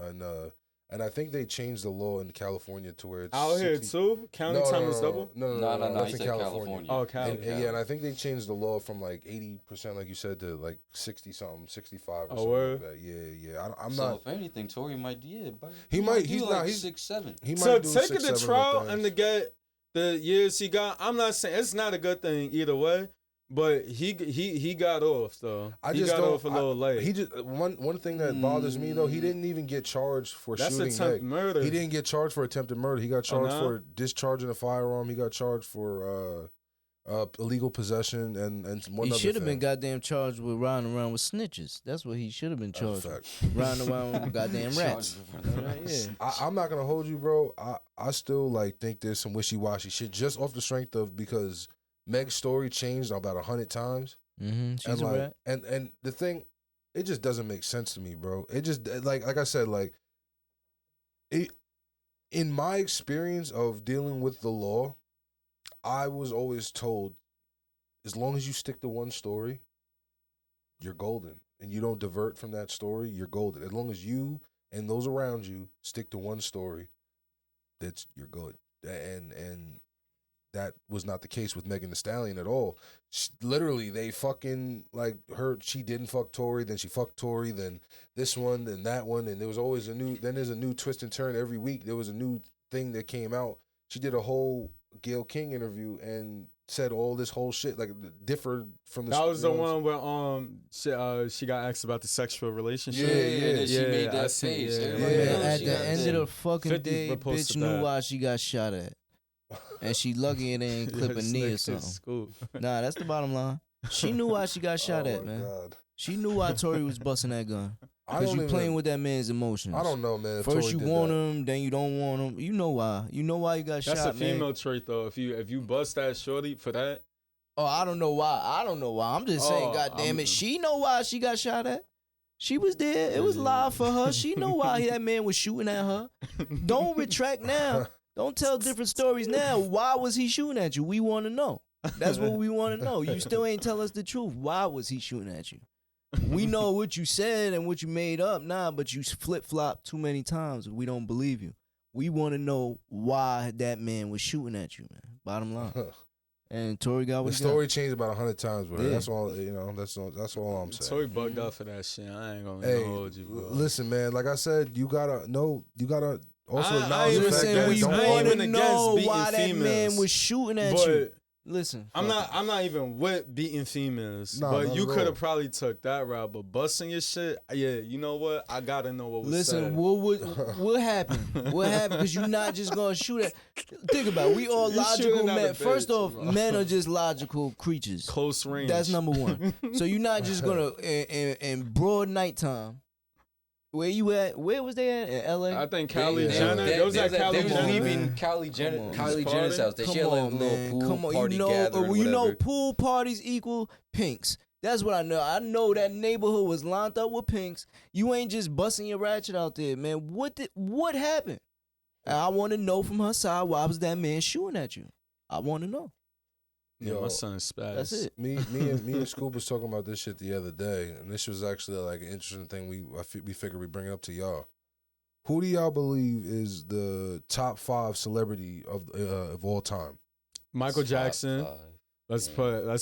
and I think they changed the law in California to where it's Out here 60 too? County time is double? No, No, that's he in said California. Oh, Cali. And I think they changed the law from like 80%, like you said, to like 60 something, 65 or Oh, something word? like that. Yeah. I'm So not. if anything, Tory might but He might- do he's like not- he's- 6, 7. He So might do taking 6, the 7 trial things. and to get the years he got, I'm not saying it's not a good thing either way, but he got off though. I He just got don't. off a little late. He just one thing that bothers me though. He didn't even get charged for That's shooting attempted Meg. murder. He didn't get charged for attempted murder. He got charged no? for discharging a firearm. He got charged for illegal possession and one He other should have been thing. goddamn charged with riding around with snitches. That's what he should have been That's a charged fact. with. Riding around with goddamn rats. Yeah. I'm not gonna hold you, bro. I still like think there's some wishy washy shit just off the strength of because Meg's story changed about 100 times. Mm-hmm. She's And a like, rat. and the thing, it just doesn't make sense to me, bro. It just like I said, like it. In my experience of dealing with the law, I was always told, as long as you stick to one story, you're golden, and you don't divert from that story, you're golden. As long as you and those around you stick to one story, you're good. And that was not the case with Megan Thee Stallion at all. Literally, they fucking like her. She didn't fuck Tory, then she fucked Tory, then this one, then that one, and there was always a new. Then there's a new twist and turn every week. There was a new thing that came out. She did a whole Gayle King interview and said all this whole shit like differed from the. That was the one where she got asked about the sexual relationship. and then she made I that see, face. yeah. Everybody Yeah. knows At she the got end that. of the fucking 50 day, bitch reposted knew that. why she got shot at. And she lucky it ain't clip a This knee or nigga's something. scoop. Nah, that's the bottom line. She knew why she got shot Oh at, my man. God. She knew why Tory was busting that gun. I Because don't you even- playing with that man's emotions. I don't know, man. if First Tory you did want that. him, then you don't want him. You know why. You know why you got That's shot, a female man. trait though. If you bust that shorty for that, Oh, I don't know why. I don't know why. I'm just saying, Oh, God damn I'm- it. She know why she got shot at. She was there. It was live for her. She know why that man was shooting at her. Don't retract now. Don't tell different stories now. Why was he shooting at you? We want to know. That's what we want to know. You still ain't tell us the truth. Why was he shooting at you? We know what you said and what you made up, but you flip-flop too many times. We don't believe you. We want to know why that man was shooting at you, man. Bottom line. And Tory got what The he got. story changed about 100 times, bro. Yeah. That's all. You know. That's all I'm saying. Tory bugged up for that shit. I ain't gonna Hey, hold you, bro. listen, man. Like I said, you gotta know. You gotta also I acknowledge ain't the even fact saying that we don't ain't want even to against know beating why that man females. was shooting at But you. Listen, I'm not even with beating females. Nah, but not you at could all. have probably took that route. But busting your shit, yeah, you know what? I gotta know what was listen. said. What happened? What happened? Because you're not just gonna shoot at. Think about it. We all You logical shooting at a men. First bitch, off, bro. men are just logical creatures. Close range. That's number one. So you're not just gonna in broad nighttime. Where you at? Where was they at? In L.A. I think Kylie They- Jenner. they- They was they at was Kylie Jenner. leaving man. Kylie Jenner, Come on, Kylie man. Jenner's house. They Come she had like a on, little man. pool Come on. party You know, gathering, you know, whatever. pool parties equal pinks. That's what I know. I know that neighborhood was lined up with pinks. You ain't just busting your ratchet out there, man. What happened? And I want to know from her side, why was that man shooting at you? I want to know. Yeah, Yo, my son's spaz. That's it. Me and Scoop was talking about this shit the other day, and this was actually like an interesting thing. We figured we bring it up to y'all. Who do y'all believe is the top 5 celebrity of all time? Michael Top Jackson. 5. Let's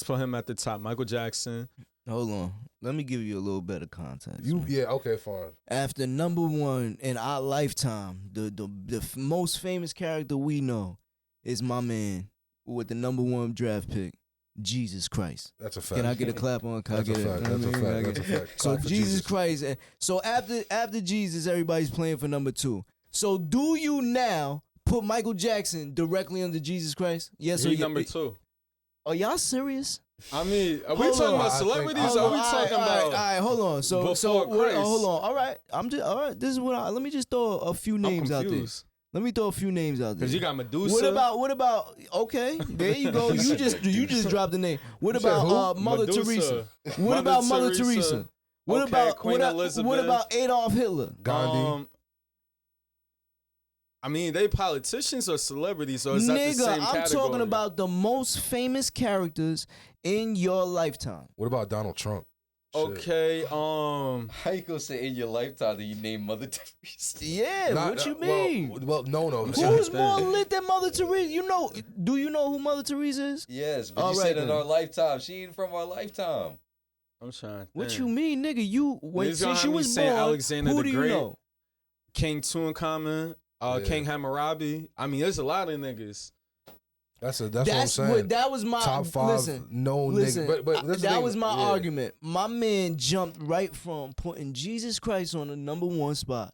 put him at the top. Michael Jackson. Hold on. Let me give you a little better context. Okay, fine. After number one in our lifetime, the most famous character we know is my man with the number 1 draft pick, Jesus Christ. That's a fact. Can I get a clap on? Can That's I a get fact. it? That's a I mean, fact. I That's a get- fact. So Clap for Jesus Christ. So after Jesus, everybody's playing for number 2. So do you now put Michael Jackson directly under Jesus Christ? Yes or He's yes? number 2. Are y'all serious? I mean, are we Hold talking on. about I think- celebrities? Hold or are on, we talking about? all right, hold on. So before Christ? hold on. All right, all right. This is what let me just throw a few I'm names out there. confused. Let me throw a few names out there. Because you got Medusa. What about? Okay, there you go. You just dropped the name. What You said about Mother Medusa. Teresa? What about Mother Teresa? What Okay, about Queen Elizabeth. What about Adolf Hitler? Gandhi. I mean, they politicians or celebrities, or is that the Nigga, same I'm category? talking about the most famous characters in your lifetime. What about Donald Trump? Shit. Okay, How you gonna say in your lifetime that you name Mother Teresa? Yeah, Not- what you well, mean? Well, no. Who's thing. more lit than Mother Teresa? Do you know who Mother Teresa is? Yes, but All you right said in then. our lifetime. She ain't from our lifetime. I'm trying to What think. you mean, nigga? Niggas gonna Since have you me was saying born, Alexander who the do you Great. know? King Tutankhamun, Yeah. King Hammurabi. I mean, there's a lot of niggas. That's what I'm saying. That was my Top 5 Listen, nigga. But this is the that thing. was my Yeah. argument. My man jumped right from putting Jesus Christ on the number 1 spot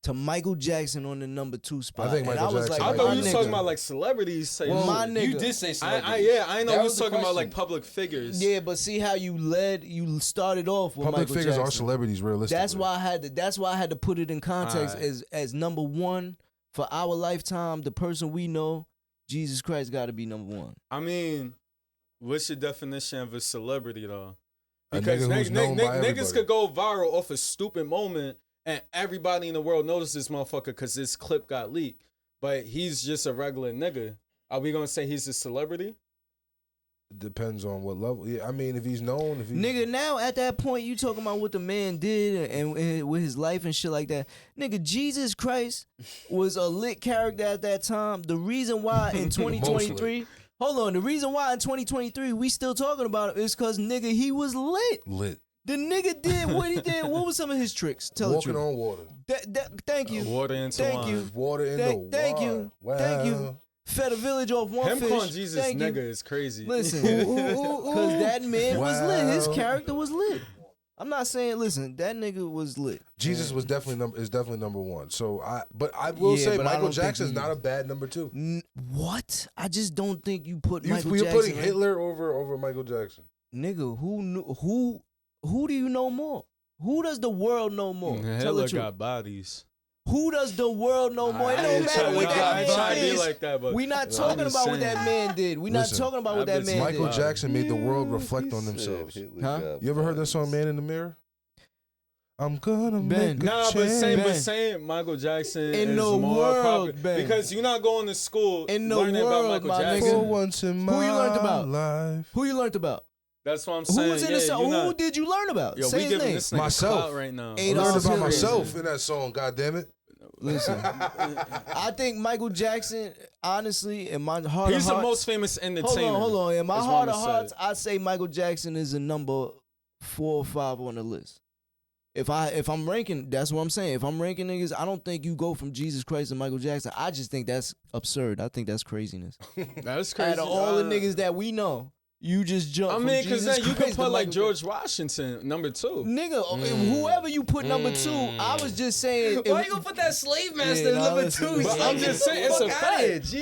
to Michael Jackson on the number 2 spot. I think And Michael was Jackson like, I might thought be you was nigga. talking about like celebrities. Say, Well, who? my nigga. You did say celebrities. I know That we was the talking about question. like public figures. Yeah, but see how you started off with Public Michael figures Jackson. are celebrities, realistically. That's why I had to put it in context Alright. as number 1 for our lifetime. The person we know, Jesus Christ, got to be number 1. I mean, what's your definition of a celebrity though? A Because nigga who's known by niggas everybody. could go viral off a stupid moment, and everybody in the world notices this motherfucker because this clip got leaked. But he's just a regular nigga. Are we gonna say he's a celebrity? Depends on what level. Yeah, I mean, if he's known, if he's Nigga, now at that point, you talking about what the man did and with his life and shit like that. Nigga, Jesus Christ was a lit character at that time. The reason why in 2023, hold on, the reason why in 2023 we still talking about it is because nigga, he was lit. lit, The nigga did what he did. What was some of his tricks? Tell walking the truth. on water, Thank you. Water into Thank wine. you. water in the Thank you. wine. Well, Thank you. fed a village off one Him fish. calling Jesus Thank you. nigga is crazy. Listen, because that man was lit. His Wow. character was lit. I'm not saying, listen, that nigga was lit. Jesus was definitely number one. So but I will Yeah, say but I Michael don't think Jackson's he- not a bad number two. What? I just don't think you put Michael You're Jackson. putting Hitler over Michael Jackson. Nigga, who do you know more? Who does the world know more? Tell the Hitler truth. got bodies. Who does the world know more? It I don't ain't matter tryna- what I that ain't tryna man be is. like that, but We not I'm talking just about what saying. that man did. We not Listen, talking about what that I man bet Michael did. Jackson made the world reflect on themselves. Huh? You ever heard that song "Man in the Mirror"? I'm gonna Ben. make a Nah, change. Ben. saying Michael Jackson In is the more world, popular Ben. because you're not going to school In the learning world, about Michael my Jackson. For nigga. once in Who my you learned about? life. Who you learned about? That's what I'm Who saying. was in yeah, the song? you're Who not- did you learn about? Yo, Say we his giving name. this nigga Myself. clout right now. I Adolf learned about Hitler. myself in that song. God damn it. Listen, I think Michael Jackson, honestly, in my heart He's of the hearts, most famous entertainer. hold on. In my is what heart of I'ma hearts, say. I say Michael Jackson is a number 4 or 5 on the list. If I'm ranking, that's what I'm saying. If I'm ranking niggas, I don't think you go from Jesus Christ to Michael Jackson. I just think that's absurd. I think that's craziness. That's crazy. Out of all the niggas that we know, you just jump. I from mean, because Jesus then you Christ can to put like Michael George Washington number 2. Nigga, whoever you put number 2, I was just saying. Why you gonna put that slave master Yeah, nah, number listen, 2? But Yeah. I'm just saying, it's a Fuck outta here, fact. G.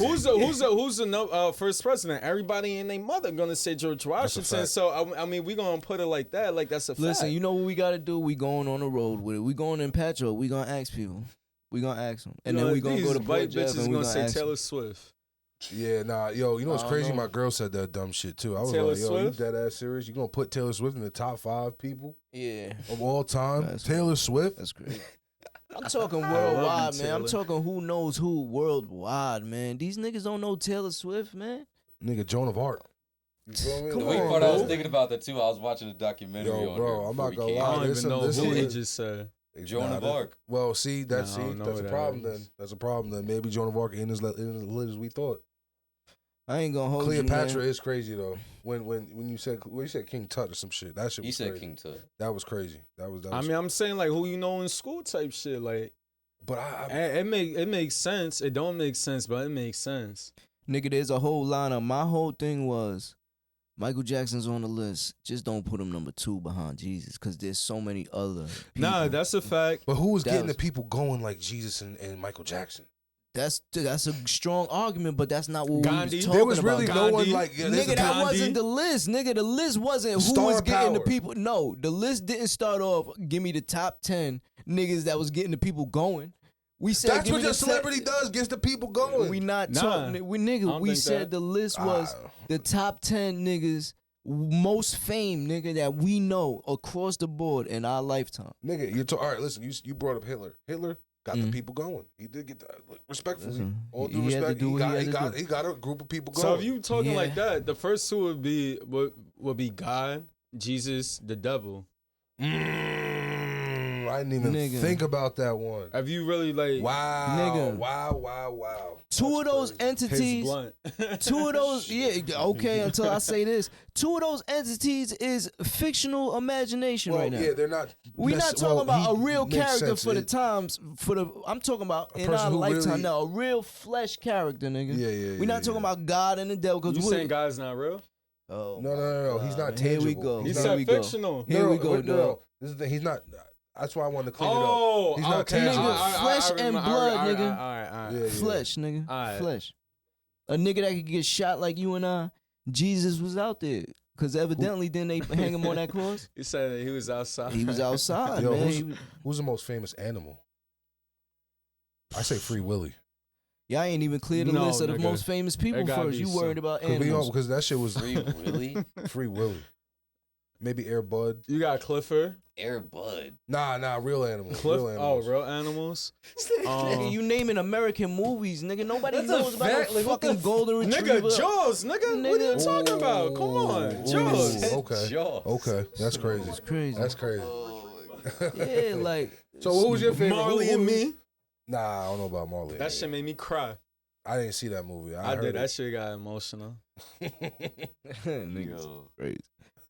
Who's the first president? Everybody and their mother gonna say George Washington. fact. So I mean, we gonna put it like that. Like that's a fact. Listen, you know what we gotta do? We going on the road with it. We going in Petro. We gonna ask people. We gonna ask them, and then we gonna go to white Port Jeff bitches and we gonna gonna say ask 'em. Taylor Swift. Yeah, nah, yo, you know what's I don't crazy? know. My girl said that dumb shit too. I was Taylor like, yo, Swift? you dead ass serious? You gonna put Taylor Swift in the top 5 people Yeah, of all time? That's Taylor Swift? that's great. I'm talking love worldwide, you, man. I'm Taylor. talking who knows who worldwide, man. These niggas don't know Taylor Swift, man. Nigga, Joan of Arc. You feel me? Come The Like, weird on, part I was bro. thinking about that too. I was watching a documentary Yo, on bro, her I'm before not we gonna came lie. I out. don't Listen, even know listen, who he listen. just said. Joan of this- Arc. Well, see, Nah, I that's don't know a who that problem is. then. That's a problem then. Maybe Joan of Arc ain't as lit as we thought. I ain't gonna hold Cleopatra you, man. is crazy though. When you said King Tut or some shit, that shit He was said crazy. King Tut. That was crazy. That was. I mean, I'm saying like who you know in school type shit. Like but it makes sense. It don't make sense, but it makes sense. Nigga, there's a whole lineup. My whole thing was Michael Jackson's on the list. Just don't put him number 2 behind Jesus, because there's so many other people. Nah, that's a fact. But who was That getting was- the people going like Jesus and Michael Jackson? That's a strong argument, but that's not what Gandhi. we was talking There was really about. no one Gandhi. like yeah, there's Nigga, a that Gandhi. wasn't the list. Nigga, the list wasn't who Star was getting the power. people. No, the list didn't start off, give me the top 10 niggas that was getting the people going. We said, That's give what me your the celebrity does, gets the people going. We not Nah, talking. We I don't we think said that. the list was Ah. the top 10 niggas most fame, nigga, that we know across the board in our lifetime. Nigga, all right, listen, you brought up Hitler. Hitler got the people going. He did get look, respectfully. Listen, All due he had to respect, do what he had to do. he got a group of people going. So if you talking Yeah. like that, the first 2 would be God, Jesus, the devil. I didn't even Nigga. think about that one. Have you really like Wow. Nigga. Wow. Two of those crazy. his entities, blunt? 2 of those, yeah, okay, until I say this. 2 of those entities is fictional imagination Well, right now. yeah, they're not. We're not necess- talking well, about he a real makes character sense. for the It- times. I'm talking about in person our who lifetime really- now, a real flesh character, nigga. Yeah. We're not talking about God and the devil. You Because saying God's not real? Oh, No. He's not Here tangible. we go. He He's Here not, said we go. fictional. Here we go, no. dog. This is the thing. He's not. That's why I wanted to clean Oh, it up. He's not okay. tangible. Nigga, flesh and blood, nigga. All right. Yeah. Flesh, nigga. Alright. Flesh. A nigga that could get shot like you and I. Jesus was out there. Because evidently, then they hang him on that cross. He said that he was outside. He was outside, Yo, man. who's- Who's the most famous animal? I say Free Willy. Y'all ain't even clear the No, list of the nigga. most famous people It gotta first. be You some- worried about animals. Because that shit was Free Willy? Free Willy. Maybe Air Bud. You got Clifford. Air Bud. Nah, real animals. Cliff. Real Oh, animals. real animals. Nigga, you naming American movies, nigga. Nobody That's a knows about fact, no like, what the fucking golden retriever. Nigga, Jaws, nigga. What are you Nigga. talking about? Come on, Ooh, Jaws. Okay. Jaws. Okay. That's crazy. It's crazy. That's crazy. Yeah, like So what was your favorite? Marley who- and who- me. Nah, I don't know about Marley. That shit made me cry. I didn't see that movie. I heard did. That it. shit got emotional. niggas crazy.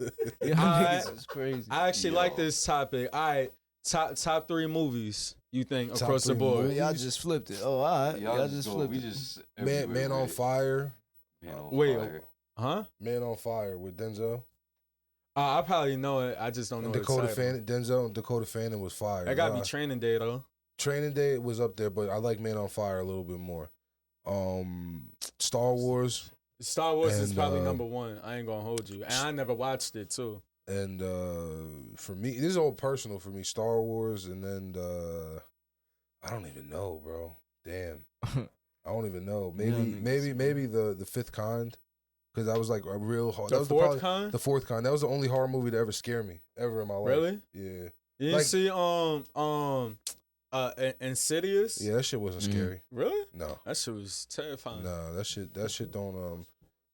Alright. Niggas is crazy. I actually like this topic. All right, top 3 movies You think Top across the 3 board? movies? Y'all just flipped it. Oh, all right. Y'all just flipped we it. just Man on Fire. Man on Wait, Fire. Huh? Man on Fire with Denzel. I probably know it. I just don't know And the Dakota title. Fanning. Denzel and Dakota Fanning was fire. That gotta be Training Day though. Training Day was up there, but I like Man on Fire a little bit more. Star Wars. Star Wars is And, probably number 1. I ain't gonna hold you, and I never watched it too. And for me, this is all personal for me. Star Wars, and then I don't even know, bro. Damn, I don't even know. Maybe the Fifth Kind, because that was like a real hard. The That was Fourth Kind. The Fourth Kind. That was the only horror movie to ever scare me ever in my life. Really? Yeah. You Like- didn't see Insidious? Yeah, that shit wasn't scary. Really? No, That shit was terrifying. no, that shit don't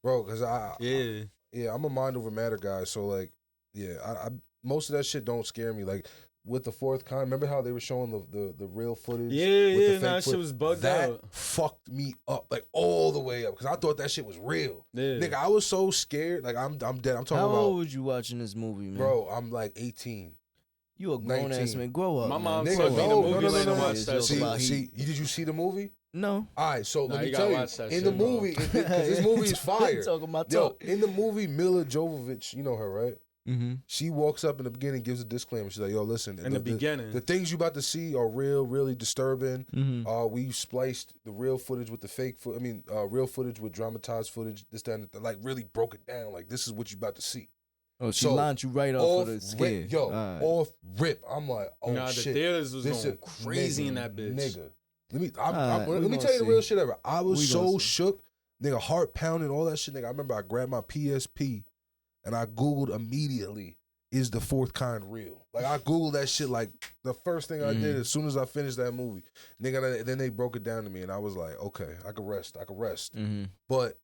bro. Because Yeah. I'm a mind over matter guy. So like, yeah, I most of that shit don't scare me. Like with the Fourth Kind, remember how they were showing the real footage? Yeah, with the yeah, fake that shit foot? was bugged That out. fucked me up, like all the way up, because I thought that shit was real. Yeah. Nigga, I was so scared. Like I'm dead. I'm talking How about, old was you watching this movie, man? bro. I'm like 18. You a grown ass 19. man. Grow up. My man. mom Nigga, took me to no, movie no, lane no, to no. watch that See, shit. did you see the movie? No. All right, so Nah, let me you gotta tell you, watch that in shit, the bro. movie, because this movie is fire. Talking about Yo, talk. in the movie, Mila Jovovich, you know her, right? Mm-hmm. She walks up in the beginning, gives a disclaimer. She's like, "Yo, listen, In the beginning. the things you about to see are real, really disturbing. Mm-hmm. We spliced the real footage with the fake real footage with dramatized footage. This, that, and like really broke it down. Like this is what you about to see. Oh, she So, lined you right up Off for the scare. rip, yo, All right. off rip. I'm like, oh Nah, the shit, theaters was this going shit crazy in that bitch. nigga. Let me Alright, we let me gonna tell you the see. real shit ever. I was We gonna so see. shook, nigga, heart pounding, all that shit, nigga. I remember I grabbed my PSP and I Googled immediately, is the Fourth Kind real? Like I Googled that shit like the first thing I did as soon as I finished that movie. Nigga, then they broke it down to me and I was like, okay, I could rest. Mm-hmm. But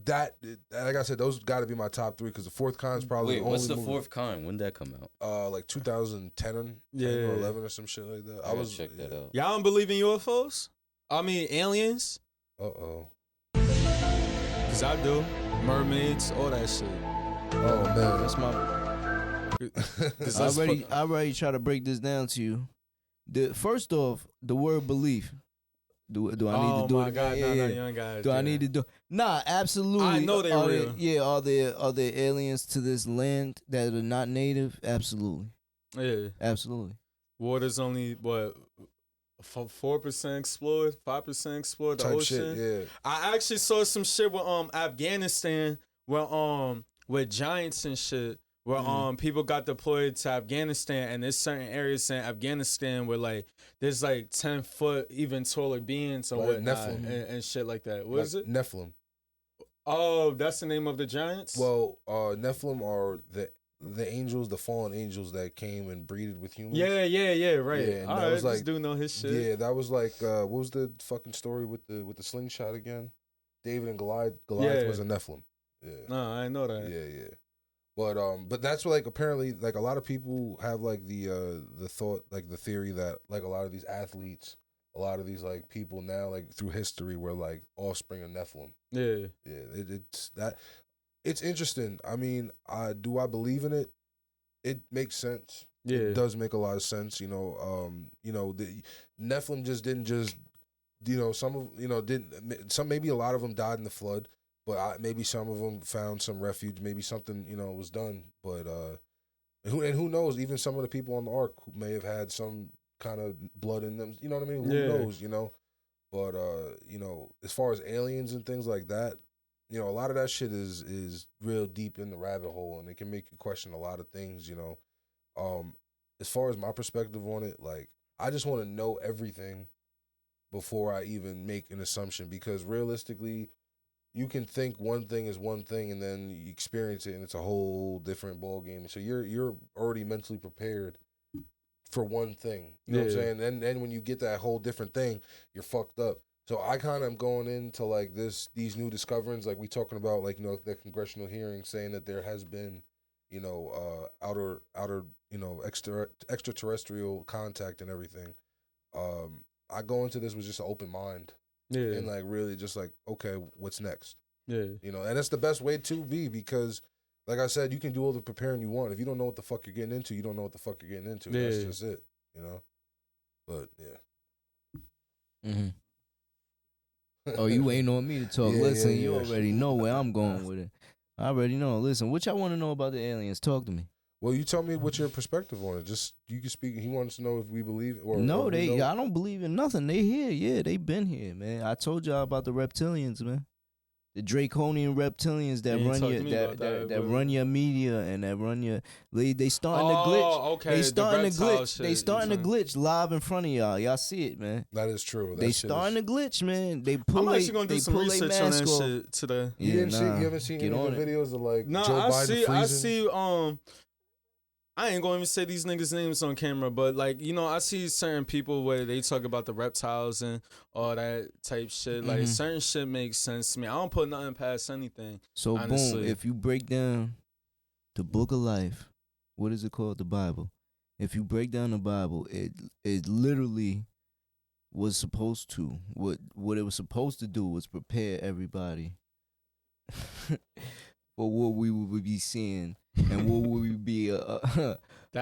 that, like I said, those got to be my top 3 because the Fourth Kind is probably Wait, the only what's the movie. Fourth Kind? When did that come out? Like 2010 or Yeah. 11 or some shit like that. I was check that out. Y'all don't believe in UFOs? I mean, aliens? Uh-oh. Because I do. Mermaids, all that shit. Oh man. That's my. 'Cause I that's already try to break this down to you. First off, the word belief. Do I need to do oh my it? God, Yeah, no, yeah. you ain't got it. Do I need to do? Nah, absolutely. I know they are real. Are there aliens to this land that are not native? Absolutely, Yeah. absolutely. Water's only, what, 4% explored, 5% explored, the Type ocean. shit, yeah. I actually saw some shit with Afghanistan with giants and shit where people got deployed to Afghanistan and there's certain areas in Afghanistan where like there's like 10-foot even taller beings or Like whatnot Nephilim. and shit like that. What is Like it? Nephilim. Oh, that's the name of the giants? Well, Nephilim are the angels, the fallen angels that came and breeded with humans. yeah, right. Yeah, and All that right, was this like- dude know his shit. Yeah, that was like what was the fucking story with the slingshot again? David and Goliath. Goliath Yeah. was a Nephilim. Yeah. No, I didn't know that. Yeah. But that's like apparently like a lot of people have like the thought, like the theory that like a lot of these athletes, a lot of these like people now like through history were like offspring of Nephilim. Yeah. Yeah, it's interesting. I mean, do I believe in it? It makes sense. Yeah. It does make a lot of sense. The Nephilim maybe a lot of them died in the flood, but maybe some of them found some refuge. Maybe something was done. But who knows? Even some of the people on the ark who may have had some kind of blood in them. You know what I mean? Who Yeah. knows? But as far as aliens and things like that, a lot of that shit is real deep in the rabbit hole, and it can make you question a lot of things. As far as my perspective on it, like I just want to know everything before I even make an assumption, because realistically, you can think one thing is one thing and then you experience it and it's a whole different ball game. So you're already mentally prepared for one thing. You know what I'm Yeah. saying? And then when you get that whole different thing, you're fucked up. So I kind of am going into like these new discoveries, like we talking about, like the congressional hearing saying that there has been, outer extraterrestrial contact and everything. I go into this with just an open mind Yeah. and like really just like, okay, what's next? Yeah. And that's the best way to be, because like I said, you can do all the preparing you want. If you don't know what the fuck you're getting into, you don't know what the fuck you're getting into. That's Yeah. just it, But yeah. Oh, you waiting on me to talk. Yeah, Listen, yeah, you yeah. already know where I'm going with it. I already know. Listen, what y'all want to know about the aliens? Talk to me. Well, you tell me what your perspective on it. Just you can speak. He wants to know if we believe it or No, or we know. I don't believe in nothing. They here, yeah, they been here, man. I told y'all about the reptilians, man. The draconian reptilians that You ain't run talked your to me about that that, run your media and that run your they starting to Oh, glitch. okay, They the starting to reptile glitch. shit, They you starting to saying? glitch live in front of y'all. Y'all see it, man. That is true. That They shit starting is, to glitch, man. They pull I'm actually gonna do they some pull research on mask that off. shit today. You didn't see? You haven't seen Get any on of the it. videos of like No, Joe I Biden see. freezing? I ain't going to even say these niggas' names on camera, but like, you know, I see certain people where they talk about the reptiles and all that type shit. Like, certain shit makes sense to me. I don't put nothing past anything. So honestly. boom, if you break down the book of life, what is it called? The Bible. If you break down the Bible, it literally was supposed to what it was supposed to do was prepare everybody for what we would be seeing and what we would be That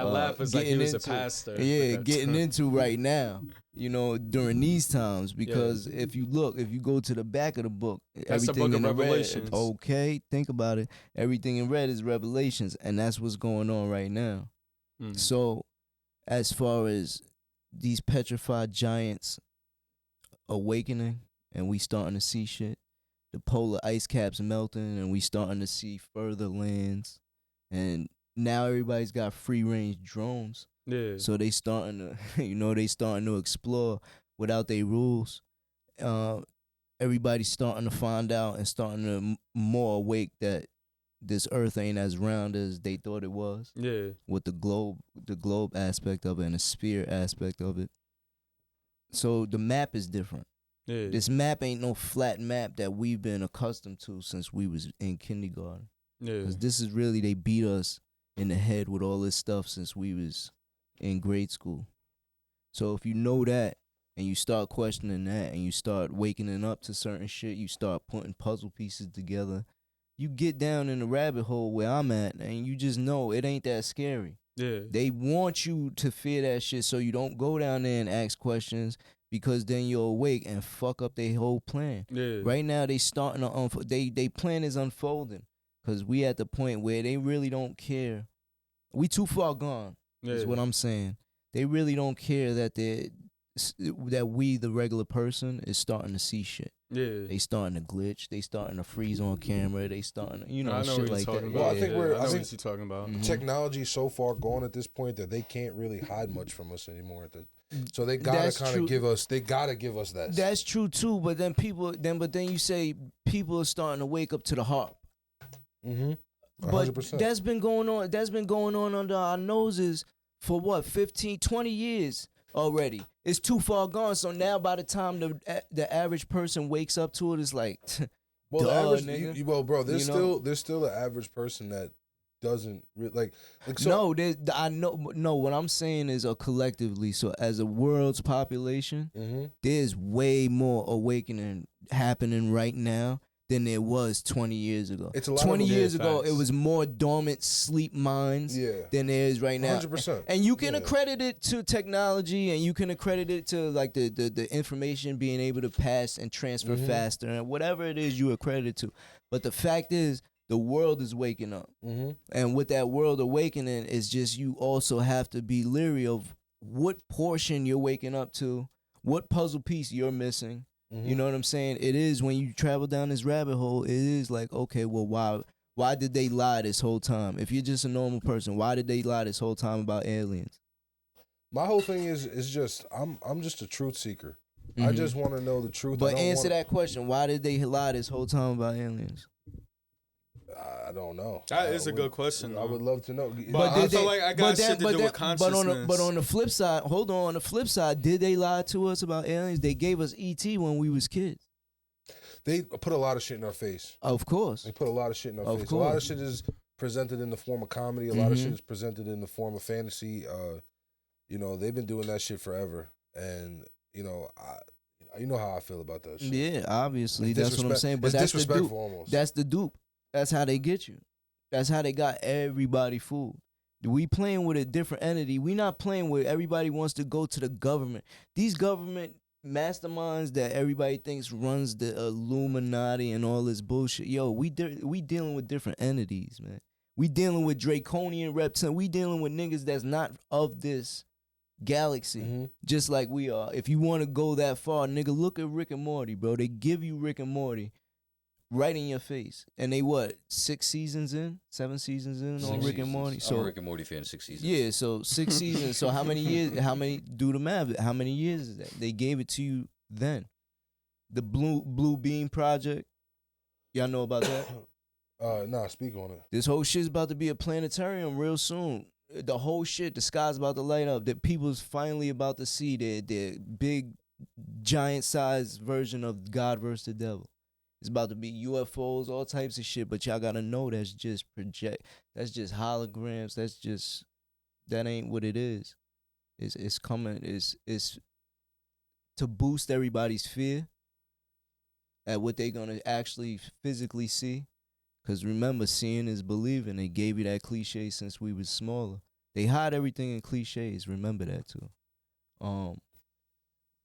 laugh was like he getting was a into. pastor. Yeah, Like, getting into right now. You know, during these times, because if you go to the back of the book, That's the everything book in of the Revelations. red. Okay, think about it. Everything in red is Revelations, and that's what's going on right now. So, as far as these petrified giants awakening, and we starting to see shit, the polar ice caps melting, and we starting to see further lands, and now everybody's got free range drones. Yeah. So they starting to, they starting to explore without their rules. Everybody's starting to find out and starting to more awake that this earth ain't as round as they thought it was. Yeah. With the globe aspect of it and the sphere aspect of it. So the map is different. Yeah. This map ain't no flat map that we've been accustomed to since we was in kindergarten. Yeah. Because this is really, they beat us in the head with all this stuff since we was in grade school. So if you know that and you start questioning that and you start waking up to certain shit, you start putting puzzle pieces together, you get down in the rabbit hole where I'm at and you just know it ain't that scary. Yeah. They want you to fear that shit so you don't go down there and ask questions, because then you'll awake and fuck up their whole plan. Yeah. Right now they starting to they plan is unfolding, because we at the point where they really don't care. We too far gone. Is what I'm saying. They really don't care that we, the regular person, is starting to see shit. Yeah. They starting to glitch. They starting to freeze on camera. They starting to, I know shit what you're like that. talking Well, about. I think Yeah, we're- I I know think- what you're talking about. Technology's so far gone at this point that they can't really hide much from us anymore. So they gotta That's kind true. of give us. They gotta give us that. That's true too. But then you say people are starting to wake up to the harp. Mm-hmm. But 100%. that's been going on. That's been going on under our noses for what, 15, 20 years already. It's too far gone. So now, by the time the average person wakes up to it, it's like, Well, the duh, average, nigga. well, bro, there's You know? still the average person that doesn't like so. No, I know. No, what I'm saying is collectively. So as a world's population, Mhm. there's way more awakening happening right now than there was 20 years ago. It's a lot 20 of years Yeah, ago, facts. it was more dormant sleep minds Yeah. than there is right now. 100%. And you can Yeah. accredit it to technology, and you can accredit it to like the information being able to pass and transfer Mhm. faster, and whatever it is you accredit to. But the fact is, the world is waking up. Mm-hmm. And with that world awakening, it's just you also have to be leery of what portion you're waking up to, what puzzle piece you're missing. Mm-hmm. You know what I'm saying? It is, when you travel down this rabbit hole, it is like, okay, well, why did they lie this whole time? If you're just a normal person, why did they lie this whole time about aliens? My whole thing is just I'm just a truth seeker. I just want to know the truth. But answer that question: why did they lie this whole time about aliens? I don't know. That is a good question, I though. would love to know. But I feel like I got shit to do with consciousness. But on the flip side, hold on. On the flip side, did they lie to us about aliens? They gave us ET when we was kids. They put a lot of shit in our face. Of course. They put a lot of shit in our Of face. A lot of course. shit is presented in the form of comedy. A lot of shit is presented in the form of fantasy. They've been doing that shit forever, and you know how I feel about that shit. Yeah, obviously. It's That's what I'm saying. But it's that's the disrespectful dupe. almost. That's the dupe. That's how they get you. That's how they got everybody fooled. We playing with a different entity. We not playing with everybody wants to go to the government. These government masterminds that everybody thinks runs the Illuminati and all this bullshit. Yo, we dealing with different entities, man. We dealing with draconian reptilians. We dealing with niggas that's not of this galaxy, just like we are. If you want to go that far, nigga, look at Rick and Morty, bro. They give you Rick and Morty right in your face, and they 7 seasons in on Rick and Morty. So I'm a Rick and Morty fan. 6 seasons. Yeah, so 6 seasons. So how many years? How many? Do the math. How many years is that? They gave it to you then. The Blue Beam Project. Y'all know about that? Nah, speak on it. This whole shit's about to be a planetarium real soon. The whole shit, the sky's about to light up. That people's finally about to see their big, giant-sized version of God versus the devil. It's about to be UFOs, all types of shit. But y'all gotta know that's just that's just holograms. That ain't what it is. It's coming. It's to boost everybody's fear at what they're gonna actually physically see. Because remember, seeing is believing. They gave you that cliche since we was smaller. They hide everything in cliches. Remember that too.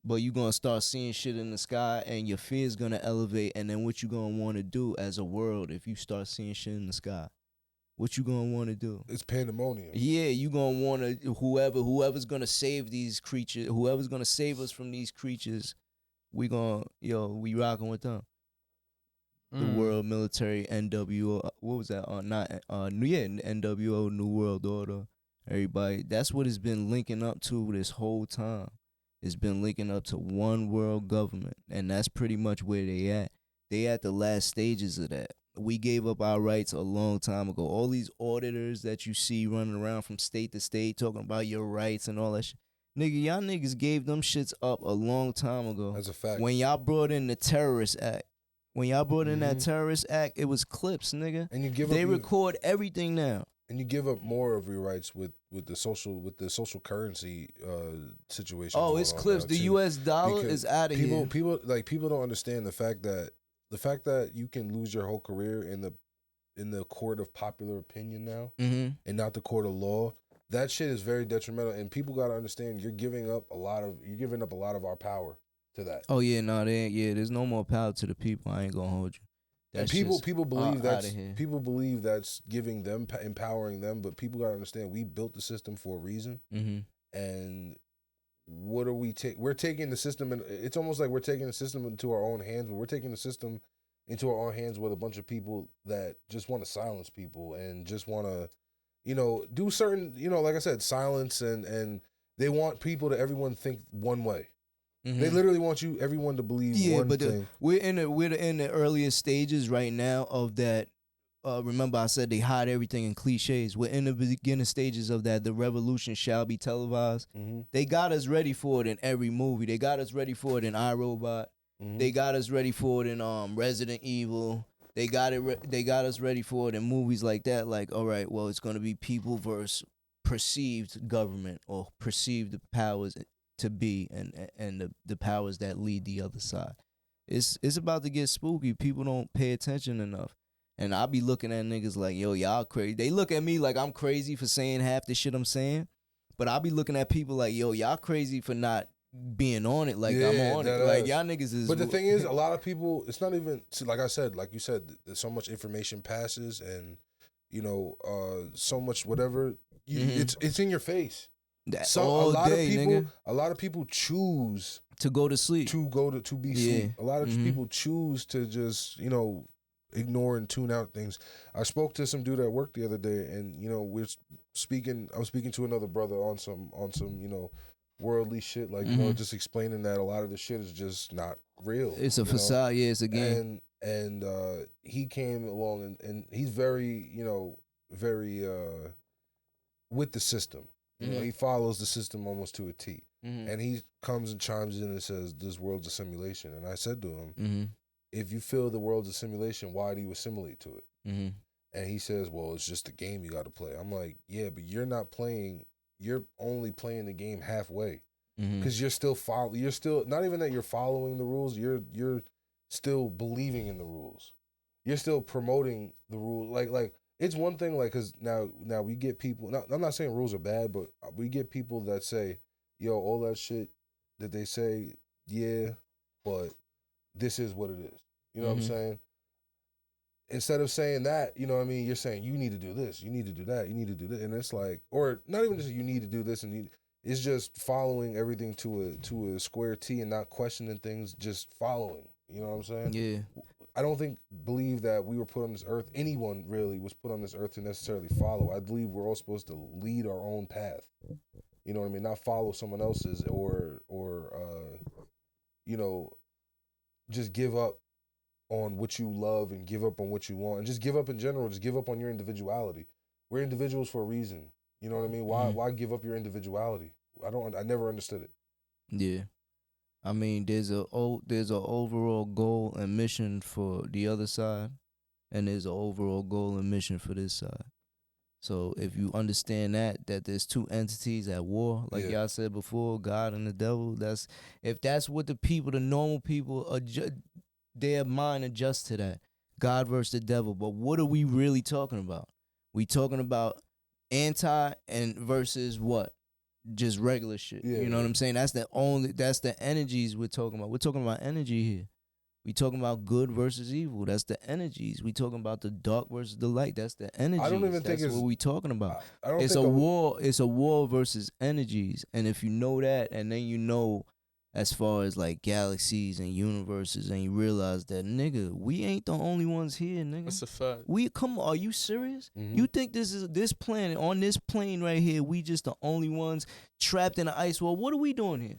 But you going to start seeing shit in the sky and your fear is going to elevate. And then what you going to want to do as a world if you start seeing shit in the sky? What you going to want to do? It's pandemonium. Yeah, you going to want to, whoever's going to save these creatures, whoever's going to save us from these creatures, we rocking with them. The world military, NWO, what was that? NWO, New World Order. Everybody, that's what it's been linking up to this whole time. It's been linking up to one world government, and that's pretty much where they at. They at the last stages of that. We gave up our rights a long time ago. All these auditors that you see running around from state to state talking about your rights and all that shit. Nigga, y'all niggas gave them shits up a long time ago. That's a fact. When y'all brought in the Terrorist Act. When y'all brought in that Terrorist Act, it was clips, nigga. And you give they record everything now. And you give up more of your rights with the social currency situation. Oh, it's clips. The U.S. dollar is out of here. People don't understand the fact that you can lose your whole career in the court of popular opinion now, and not the court of law. That shit is very detrimental, and people gotta understand you're giving up a lot of our power to that. Oh yeah, no, there's no more power to the people. I ain't gonna hold you. And people believe that's giving them, empowering them, but people gotta understand we built the system for a reason. And what are we're taking the system, and it's almost like we're taking the system into our own hands, but we're taking the system into our own hands with a bunch of people that just want to silence people and just want to, do certain, like I said, silence, and they want everyone think one way. They literally want everyone to believe one thing. We're in the earliest stages right now of that. Remember, I said they hide everything in cliches. We're in the beginning stages of that. The revolution shall be televised. They got us ready for it in every movie. They got us ready for it in iRobot. They got us ready for it in Resident Evil. They got us ready for it in movies like that. Like, all right, well, it's gonna be people versus perceived government or perceived powers to be, and the powers that lead the other side. It's about to get spooky. People don't pay attention enough. And I be looking at niggas like, yo, y'all crazy. They look at me like I'm crazy for saying half the shit I'm saying. But I be looking at people like, yo, y'all crazy for not being on it like I'm on it. Like, y'all niggas is... But the thing is, a lot of people, it's not even... Like I said, like you said, there's so much information passes and, so much whatever. It's in your face. A lot of people choose to go to sleep. To be sleep. A lot of people choose to just, ignore and tune out things. I spoke to some dude at work the other day, and I'm speaking to another brother on some worldly shit, like just explaining that a lot of the shit is just not real. It's a facade, it's a game. And he came along and he's very very with the system. He follows the system almost to a T. And he comes and chimes in and says, this world's a simulation. And I said to him, if you feel the world's a simulation, why do you assimilate to it? And he says, well, it's just a game you got to play. I'm like, yeah, but you're only playing the game halfway. Because you're still not even that you're following the rules, you're still believing in the rules. You're still promoting the rules. Like it's one thing like because now we get people. Now, I'm not saying rules are bad, but we get people that say, "Yo, all that shit that they say, yeah, but this is what it is." You know what I'm saying? Instead of saying that, you know what I mean, you're saying you need to do this, you need to do that, you need to do this, and it's like, or not even just you need to do this, and it's just following everything to a square T and not questioning things, just following. You know what I'm saying? Yeah. I don't believe that we were put on this earth. Anyone really was put on this earth to necessarily follow. I believe we're all supposed to lead our own path. You know what I mean? Not follow someone else's or you know, just give up on what you love and give up on what you want and just give up in general. Just give up on your individuality. We're individuals for a reason. You know what I mean? Why give up your individuality? I never understood it. Yeah. I mean, there's a overall goal and mission for the other side, and there's an overall goal and mission for this side. So if you understand that there's two entities at war, like y'all said before, God and the devil. If that's what the normal people their mind adjusts to that. God versus the devil. But what are we really talking about? We talking about anti and versus what? Just regular shit. You know what I'm saying? That's the energies we're talking about. We're talking about energy here. We talking about good versus evil. That's the energies. We talking about the dark versus the light. That's the energies. I don't even think that's what we talking about. It's a war. It's a war versus energies. And if you know that, and then you know, as far as like galaxies and universes, and you realize that, nigga, we ain't the only ones here, nigga. That's a fact. Come on, are you serious? You think this planet, on this plane right here, we just the only ones trapped in the ice wall? What are we doing here?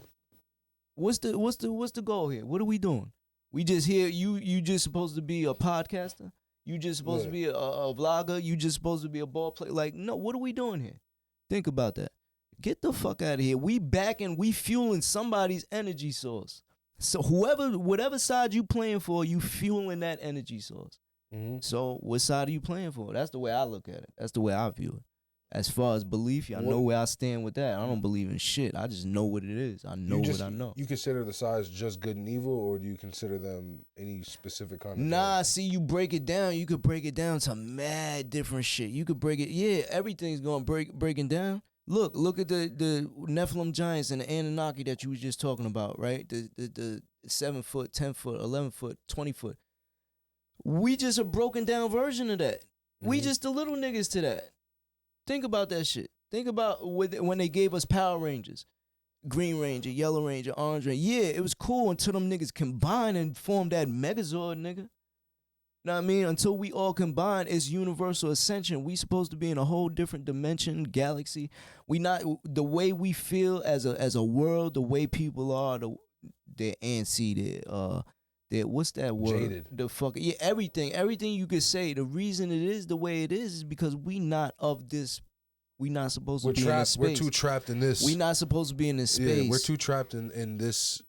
What's the goal here? What are we doing? We just here. You just supposed to be a podcaster. You just supposed to be a vlogger. You just supposed to be a ball player. Like, no, what are we doing here? Think about that. Get the fuck out of here. We back and we fueling somebody's energy source. So whatever side you playing for, you fueling that energy source. So what side are you playing for? That's the way I look at it. That's the way I view it. As far as belief, I know where I stand with that. I don't believe in shit. I just know what it is. I know what I know. You consider the sides just good and evil, or do you consider them any specific kind of Nah, see, you break it down. You could break it down to mad different shit. You could break it. Yeah, everything's going breaking down. Look at the Nephilim giants and the Anunnaki that you was just talking about, right? The 7 foot, 10 foot, 11 foot, 20 foot. We just a broken down version of that. We just the little niggas to that. Think about that shit. Think about when they gave us Power Rangers. Green Ranger, Yellow Ranger, Orange Ranger. Yeah, it was cool until them niggas combined and formed that Megazord, nigga. Know what I mean? Until we all combine, it's universal ascension. We supposed to be in a whole different dimension, galaxy. We not the way we feel as a world, the way people are, they're antsy, they're what's that word? Jaded. The fuck everything you could say. The reason it is the way it is because we not of this. We not supposed to be in this space. We're too trapped in this. We not supposed to be in this space. Yeah, we're too trapped in this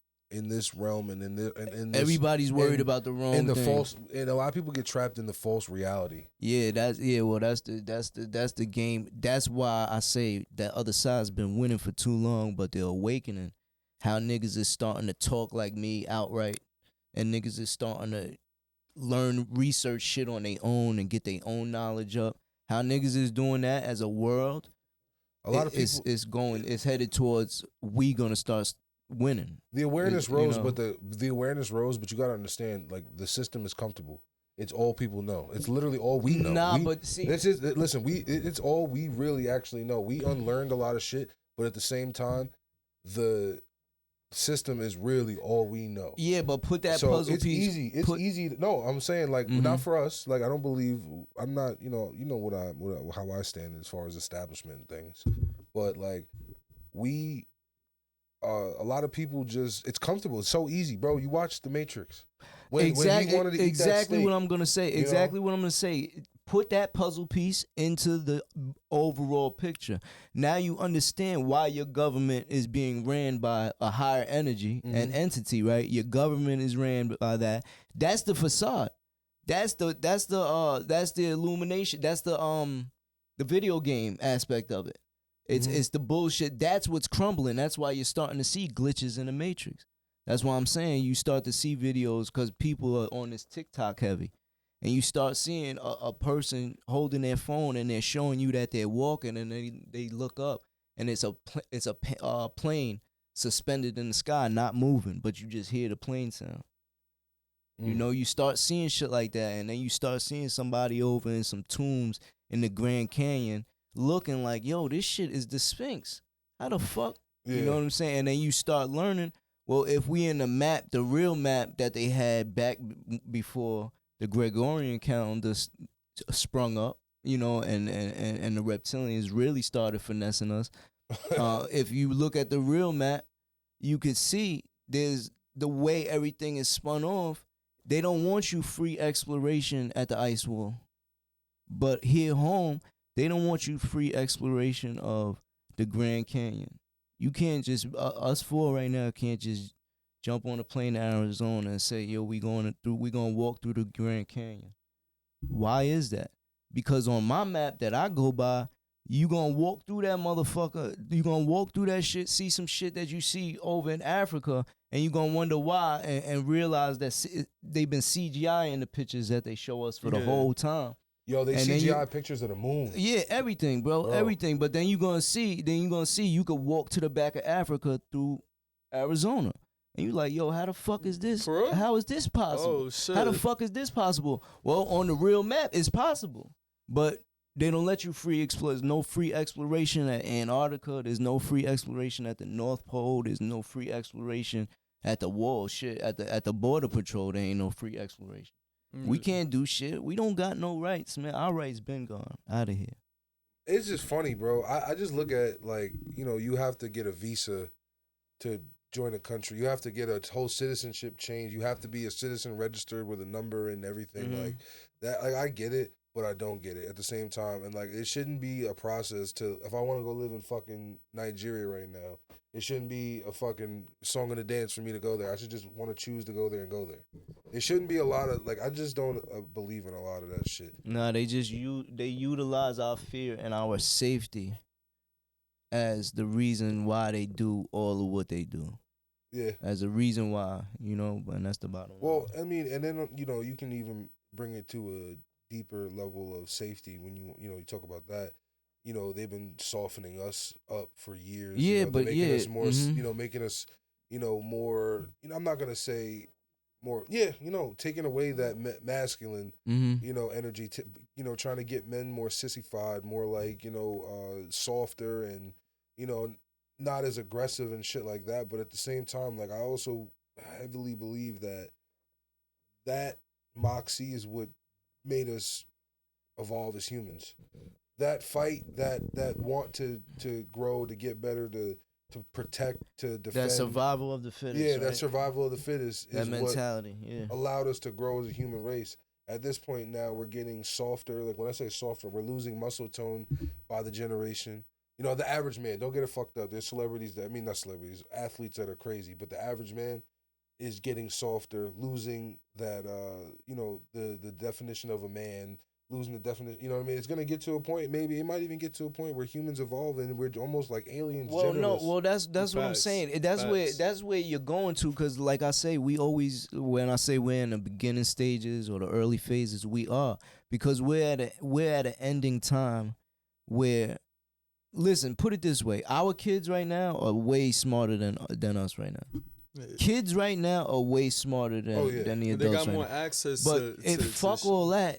realm and in this. Everybody's worried about the wrong thing. False, and a lot of people get trapped in the false reality. Yeah, that's the game. That's why I say that other side's been winning for too long, but they're awakening. How niggas is starting to talk like me outright, and niggas is starting to research shit on their own and get their own knowledge up. How niggas is doing that as a world. A lot of people it's headed towards we gonna start winning. The awareness rose, but the awareness rose, but you gotta understand, like, the system is comfortable. It's all people know. It's literally all we know. But see, it's all we really actually know. We unlearned a lot of shit, but at the same time, the system is really all we know. Yeah, but put that puzzle it's piece. Easy. It's easy. No, I'm saying, like, not for us. Like, I don't believe. I'm not. You know how I stand as far as establishment and things. But like, we, a lot of people just. It's comfortable. It's so easy, bro. You watch The Matrix. When he wanted to eat that steak, what I'm gonna say. Exactly what I'm gonna say. Put that puzzle piece into the overall picture. Now you understand why your government is being ran by a higher energy and entity, right? Your government is ran by that. That's the facade. That's the illumination. That's the video game aspect of it. It's the bullshit. That's what's crumbling. That's why you're starting to see glitches in the Matrix. That's why I'm saying you start to see videos because people are on this TikTok heavy. and you start seeing a person holding their phone and they're showing you that they're walking, and they look up and it's a plane suspended in the sky, not moving, but you just hear the plane sound. You know, you start seeing shit like that, and then you start seeing somebody over in some tombs in the Grand Canyon looking like, yo, this shit is the Sphinx. How the fuck? Yeah. You know what I'm saying? And then you start learning, well, if we in the map, the real map that they had back before the Gregorian calendar sprung up, you know, and the reptilians really started finessing us. If you look at the real map, you could see there's the way everything is spun off. They don't want you free exploration at the ice wall. But here home, they don't want you free exploration of the Grand Canyon. You can't just, us four right now can't just jump on a plane to Arizona and say, yo, we gonna walk through the Grand Canyon. Why is that? Because on my map that I go by, you gonna walk through that motherfucker. You gonna walk through that shit, see some shit that you see over in Africa, and you gonna wonder why, and realize that they've been CGI in the pictures that they show us for the whole time. Yo, they CGI pictures of the moon. Yeah, everything, bro, everything. But then you gonna see you could walk to the back of Africa through Arizona. And you like, yo, how the fuck is this? For real? How is this possible? Oh, shit. How the fuck is this possible? Well, on the real map, it's possible. But they don't let you free explore. There's no free exploration at Antarctica. There's no free exploration at the North Pole. There's no free exploration at the wall. Shit, at the Border Patrol, there ain't no free exploration. We can't do shit. We don't got no rights, man. Our rights been gone. Out of here. It's just funny, bro. I just look at, like, you know, you have to get a visa to join a country. You have to get a whole citizenship change. You have to be a citizen registered with a number and everything like that. Like, I get it, but I don't get it at the same time. And like, it shouldn't be a process to, if I want to go live in fucking Nigeria right now, it shouldn't be a fucking song and a dance for me to go there. I should just want to choose to go there and go there. It shouldn't be a lot of, like, I just don't believe in a lot of that shit. Nah, they utilize our fear and our safety as the reason why they do all of what they do. Yeah. As a reason why, you know, and that's the bottom line. Well, I mean, and then, you know, you can even bring it to a deeper level of safety when you talk about that. You know, they've been softening us up for years. Yeah, you know, but making yeah, us more, making us, more. I'm not gonna say more. Yeah, taking away that masculine, energy. Trying to get men more sissified, more like softer, and not as aggressive and shit like that. But at the same time, like, I also heavily believe that moxie is what made us evolve as humans. That fight, that want to grow, to get better, to protect, to defend. That survival of the fittest. Yeah, right? That survival of the fittest that is mentality, what allowed us to grow as a human race. At this point now, we're getting softer. Like, when I say softer, we're losing muscle tone by the generation. The average man, don't get it fucked up. There's celebrities not celebrities, athletes that are crazy, but the average man is getting softer, losing that, the definition of a man, losing the definition. You know what I mean? It's gonna get to a point. Maybe it might even get to a point where humans evolve and we're almost like aliens. Well, generalists. no, well that's what I'm saying. That's where you're going to, because like I say, we always, when I say we're in the beginning stages or the early phases, we are, because we're at an ending time where. Listen, put it this way: our kids right now are way smarter than us right now. Yeah. Kids right now are way smarter than the adults. They got right more now. access. But fuck all that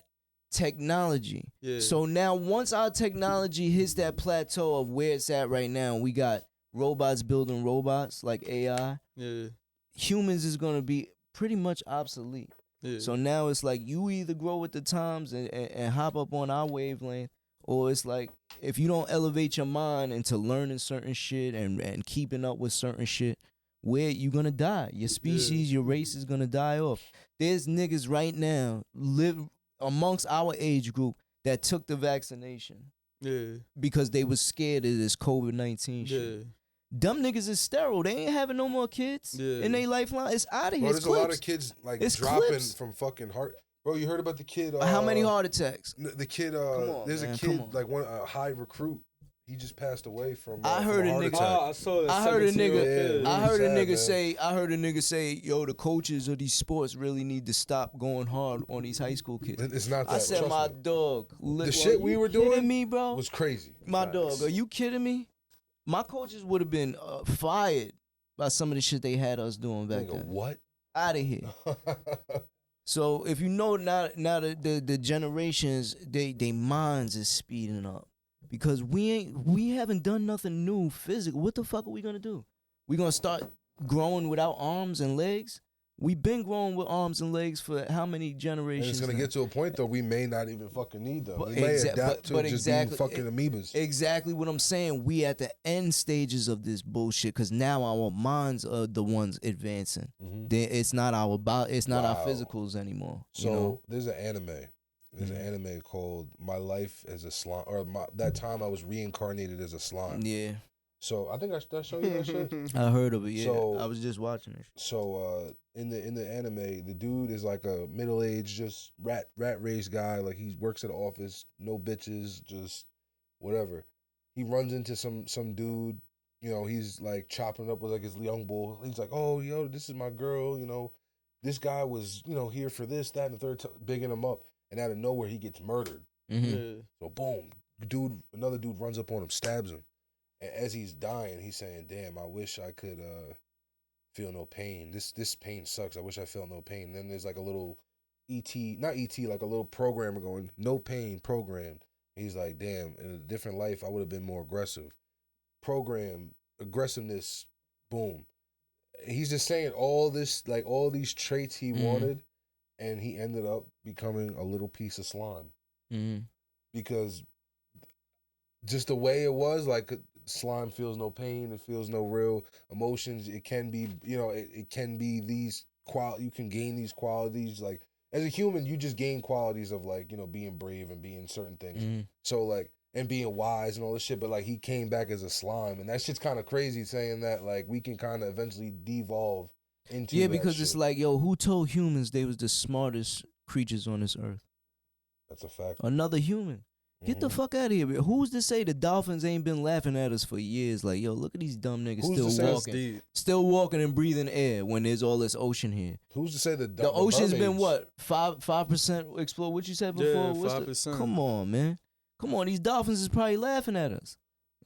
technology. Yeah. So now, once our technology hits that plateau of where it's at right now, we got robots building robots like AI. Yeah. Humans is gonna be pretty much obsolete. Yeah. So now it's like you either grow with the times and hop up on our wavelength. Or it's like, if you don't elevate your mind into learning certain shit and keeping up with certain shit, where you gonna die. Your species, your race is gonna die off. There's niggas right now live amongst our age group that took the vaccination. Yeah. Because they was scared of this COVID-19 shit. Yeah. Dumb niggas is sterile. They ain't having no more kids in their lifeline. It's out of here. There's a lot of kids dropping from fucking heart. Bro, you heard about the kid? How many heart attacks? The kid, there's a kid, like a high recruit. he just passed away from. I from heard a heart nigga- attack. I saw that. I heard a 17-year-old nigga. kid. I heard a sad, nigga man. say. I heard a nigga say, "Yo, the coaches of these sports really need to stop going hard on these high school kids." It's not that. I said, trust "My me. dog, The shit we were kidding doing me, bro? was crazy. My Facts. dog, are you kidding me? My coaches would have been fired by some of the shit they had us doing back Nigga, then. what? Out of here." So if you know now the generations, they minds is speeding up because we haven't done nothing new physical. What the fuck are we gonna do? We gonna start growing without arms and legs? We've been growing with arms and legs for how many And generations? it's gonna now? get to a point though we may not even fucking need them. But We may adapt but to just exactly- being fucking amoebas. Exactly what I'm saying. We at the end stages of this bullshit because now our minds are the ones advancing. Mhm. It's not our it's not our Wow. physicals anymore. So you know? there's an anime. There's an anime called My Life as a Slime, or that time I was reincarnated as a slime. Yeah, So I think I show you that shit. I heard of it. Yeah, So- I was just watching it. So in the anime, the dude is like a middle aged, just rat race guy. Like he works at an office, no bitches, just whatever. He runs into some dude. You know, he's like chopping up with like his young bull. He's like, "Oh, yo, this is my girl." You know, this guy was here for this, that, and the third, bigging him up. And out of nowhere, he gets murdered. Mm-hmm. Yeah. So boom, another dude runs up on him, stabs him, and as he's dying, he's saying, "Damn, I wish I could feel no pain. This pain sucks. I wish I felt no pain." And then there's like a little not ET, like a little programmer going, "No pain, programmed." He's like, "Damn, in a different life, I would have been more aggressive." Program aggressiveness, boom. He's just saying all this, like all these traits he wanted, and he ended up becoming a little piece of slime. Mm-hmm. Because just the way it was, like slime feels no pain, it feels no real emotions. It can be, it can be these you can gain these qualities. Like as a human, you just gain qualities of like, being brave and being certain things. Mm-hmm. So like, and being wise and all this shit, but like he came back as a slime, and that shit's kind of crazy saying that like we can kind of eventually devolve into that because shit. it's like, yo, who told humans they was the smartest creatures on this earth? That's a fact. Another human. Get the fuck out of here. Who's to say the dolphins ain't been laughing at us for years? Like, yo, look at these dumb niggas Who's to say still walking and breathing air when there's all this ocean here. Who's to say The ocean's been mermaids- what, 5% explode? What you said before? Yeah, What's 5%. Come on, man. Come on, these dolphins is probably laughing at us.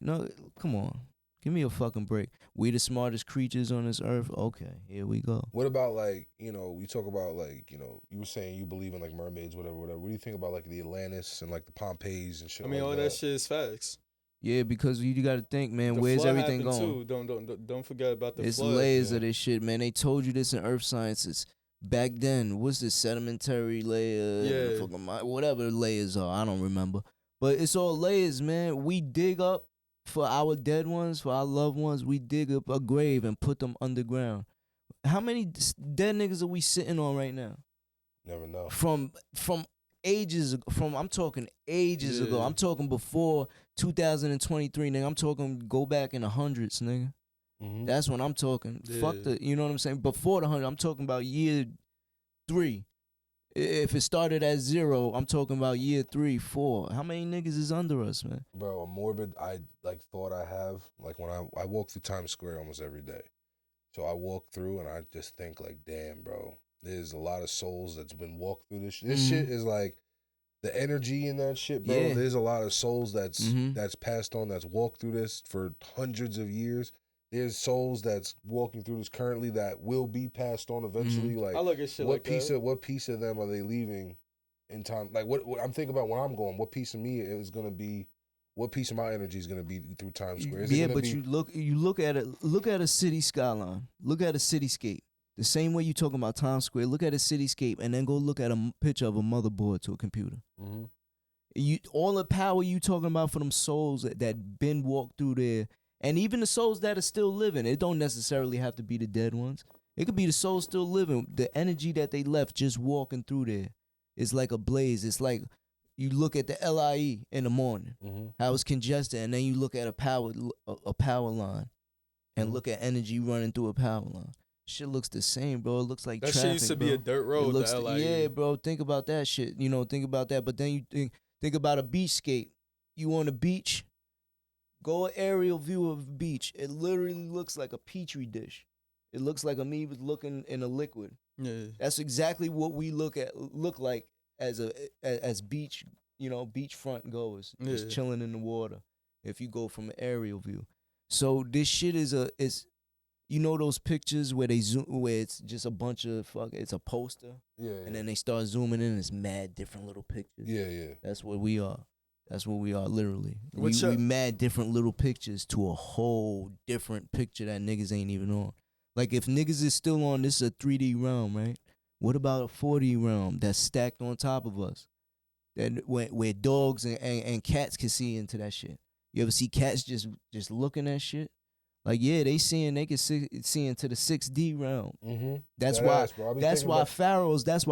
Come on. Give me a fucking break. We the smartest creatures on this earth. Okay, here we go. What about like, we talk about like, you were saying you believe in like mermaids, whatever. What do you think about like the Atlantis and like the Pompeiis and shit? I mean, like all that shit is facts. Yeah, because you got to think, man, The where's flood everything happened going? Too. Don't forget about the It's flood. layers yeah. of this shit, man. They told you this in earth sciences. Back then, what's the sedimentary layer? Yeah. Whatever the layers are, I don't remember. But it's all layers, man. We dig up for our dead ones, for our loved ones. We dig up a grave and put them underground. How many dead niggas are we sitting on right now? Never know. From ages ago, I'm talking ages ago. Yeah. I'm talking before 2023, nigga. I'm talking go back in the hundreds, nigga. Mm-hmm. That's when I'm talking. Fuck Yeah. you know what I'm saying? Before the 100, I'm talking about year 3. If it started at 0, I'm talking about year 3, 4. How many niggas is under us, man? Bro, a morbid thought I have, like when I walk through Times Square almost every day. So I walk through and I just think like, damn, bro, there's a lot of souls that's been walked through this shit. This shit is like the energy in that shit, bro. Yeah. There's a lot of souls that's Mhm. that's passed on, that's walked through this for hundreds of years. There's souls that's walking through this currently that will be passed on eventually. Like I look at shit what like that. what piece of them are they leaving in time? Like what I'm thinking about when I'm going, what piece of me is gonna be, what piece of my energy is gonna be through Times Square? Is it Yeah, gonna but be, you look at it. Look at a city skyline. Look at a cityscape. The same way you talking about Times Square. Look at a cityscape and then go look at a picture of a motherboard to a computer. Mhm. All the power you talking about for them souls that been walked through there, and even the souls that are still living. It don't necessarily have to be the dead ones. It could be the souls still living. The energy that they left just walking through there is like a blaze. It's like you look at the LIE in the morning, Mhm. how it's congested, and then you look at a power line, and Mhm. look at energy running through a power line. Shit looks the same, bro. It looks like That traffic, shit used to bro. be a dirt road. It looks the LIE. yeah, bro. Think about that shit. Think about that. But then you think about a beachscape. You on the beach, Go an aerial view of a beach. It literally looks like a petri dish. It looks like amoebas looking in a liquid. Yeah. That's exactly what we look like as beach, beachfront goers, just Yeah. chilling in the water. If you go from an aerial view, so this shit is those pictures where they zoom, where it's just a bunch of it's a poster, Yeah. and then they start zooming in. And it's mad different little pictures. Yeah. That's what we are. That's what we are, literally. We What's your- mad different little pictures to a whole different picture that niggas ain't even on. Like, if niggas is still on, this is a 3D realm, right? What about a 4D realm that's stacked on top of us? That where dogs and cats can see into that shit. You ever see cats just looking at shit? Like, yeah, they can see into the 6D realm. Mm-hmm. That's why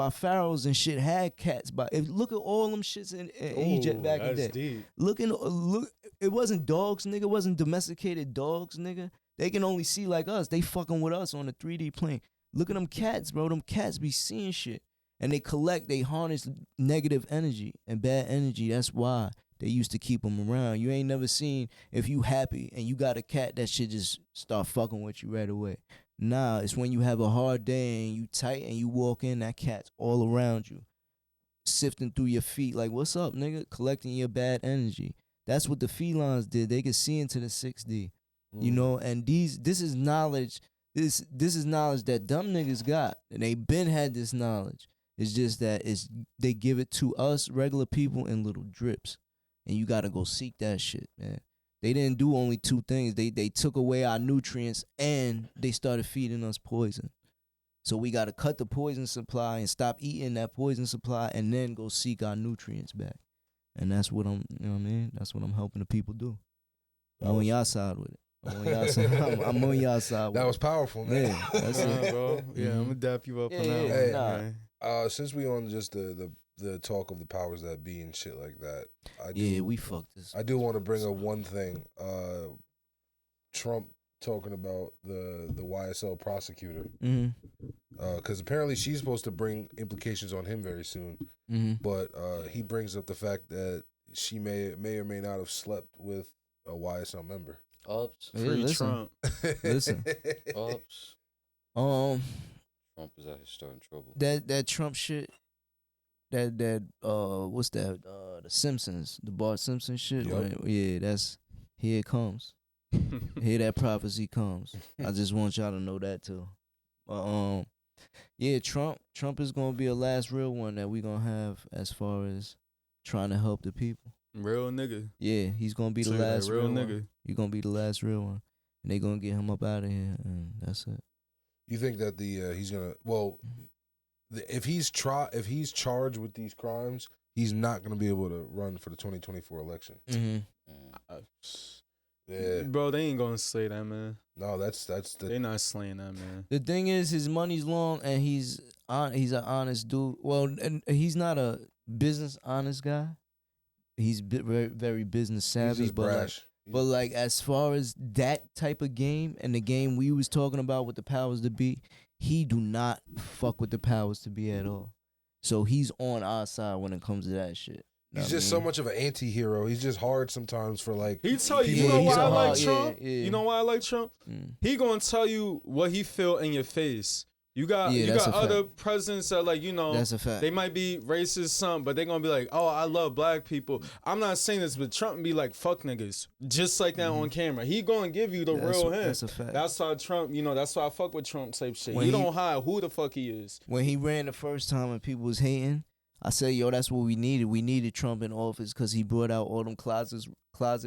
pharaohs and shit had cats. But look at all them shits in Egypt back in the day. Deep. Look, it wasn't dogs, nigga. It wasn't domesticated dogs, nigga. They can only see like us. They fucking with us on the 3D plane. Look at them cats, bro. Them cats be seeing shit. And they harness negative energy and bad energy. That's why they used to keep them around. You ain't never seen, if you happy and you got a cat, that shit just start fucking with you right away. Nah, it's when you have a hard day and you tight and you walk in, that cat's all around you, sifting through your feet like, what's up, nigga? Collecting your bad energy. That's what the felines did. They could see into the 6D. And this is knowledge. This is knowledge that dumb niggas got, and they been had this knowledge. It's just that they give it to us regular people in little drips, and you gotta go seek that shit, man. They didn't do only two things. They took away our nutrients and they started feeding us poison. So we gotta cut the poison supply and stop eating that poison supply, and then go seek our nutrients back. And that's what That's what I'm helping the people do. I'm on y'all side with it. I'm on y'all side. That was powerful, man. Yeah, that's it. Bro. Yeah, I'm gonna dap you up on that Hey, one. Man. Since we on just the talk of the powers that be and shit like that, we fucked this. I do want to bring up one thing. Trump talking about the YSL prosecutor, because apparently she's supposed to bring implications on him very soon. But he brings up the fact that she may or may not have slept with a YSL member. Ups. Free Trump. Listen. Ups. Trump is out here starting trouble. That Trump shit. That what's that? The Simpsons, the Bart Simpson shit. Yep. Right? Yeah, that's here it comes. Here that prophecy comes. I just want y'all to know that too. Yeah, Trump is gonna be a last real one that we gonna have as far as trying to help the people. Real nigga. Yeah, he's gonna be the Say that, last real real nigga. one. He's gonna be the last real one, and they gonna get him up out of here, and that's it. You think that he's gonna if he's charged with these crimes, he's not gonna be able to run for the 2024 election. Yeah, Bro, they ain't gonna say that, man. no, that's They not slaying that, man. The thing is, his money's long, and he's an honest dude. Well, and he's not a business honest guy. He's very, very business he's savvy, just but brash. like as far as that type of game and the game we was talking about with the powers to be, he do not fuck with the powers to be at all. So he's on our side when it comes to that shit. He's just so much of an anti-hero. He's just hard sometimes for like. He tell you, people you know he's why I a like hard- Trump? yeah. You know why I like Trump? He gonna tell you what he feel in your face. You got that's a other fact. presidents that That's a fact. they might be racist some, but they gonna be like, oh, I love black people. I'm not saying this, but Trump be like, fuck niggas, just like that on camera. He gonna give you the real him. That's a fact. That's why Trump, that's why I fuck with Trump type shit. When He he- don't hide who the fuck he is. When he ran the first time and people was hating, I said, yo, that's what we needed. We needed Trump in office because he brought out all them closet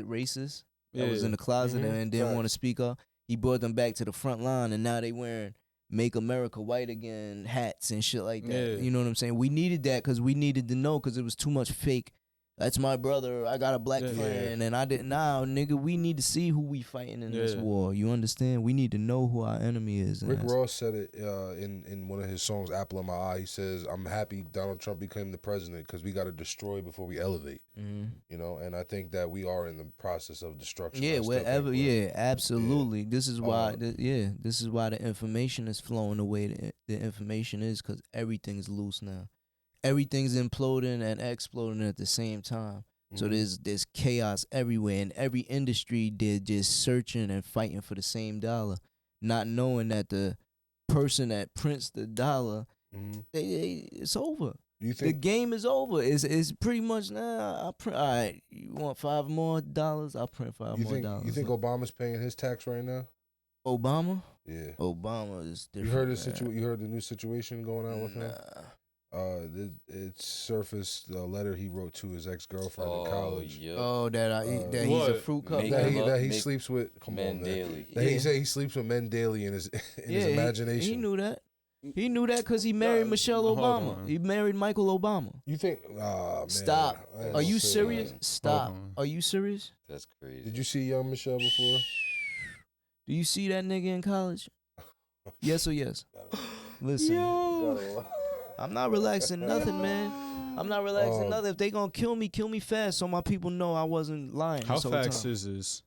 racists that was in the closet and didn't want to speak up. He brought them back to the front line, and now they wearing Make America White Again hats and shit like that. Yeah. You know what I'm saying? We needed that because we needed to know because it was too much fake. That's my brother. I got a black friend, and I didn't. Nah, nigga, we need to see who we fighting in this war. You understand? We need to know who our enemy is. Rick Ross said it in one of his songs, "Apple in My Eye." He says, "I'm happy Donald Trump became the president because we got to destroy before we elevate." And I think that we are in the process of destruction. Yeah, I still wherever. think we're- Yeah, absolutely. This is why. This is why the information is flowing the way the information is because everything's loose now. Everything's imploding and exploding at the same time. So there's chaos everywhere. In every industry, they're just searching and fighting for the same dollar, not knowing that the person that prints the dollar, it's over. You The think game is over. It's pretty much now. I print. All right, you want $5 more? I'll print $5 more. you think Obama's paying his tax right now? Obama? Yeah. Obama is different. You heard You heard the new situation going on with him? Nah. It surfaced the letter he wrote to his ex-girlfriend in college. Yeah. Oh, that he's a What? fruit cup. Make That love, that he make sleeps with. Come men on, man. daily. That he said he sleeps with men daily in his imagination. He knew that. He knew that because he married Michelle hold Obama. on. He married Michael Obama. You think? Man, Stop. I ain't Are you gonna say serious? that. Stop. Hold on. Are you serious? That's crazy. Did you see young Michelle before? Do you see that nigga in college? Yes or yes? Listen, I'm not relaxing nothing, man. I'm not relaxing nothing. If they gonna kill me fast, so my people know I wasn't lying. How this whole facts time. is this?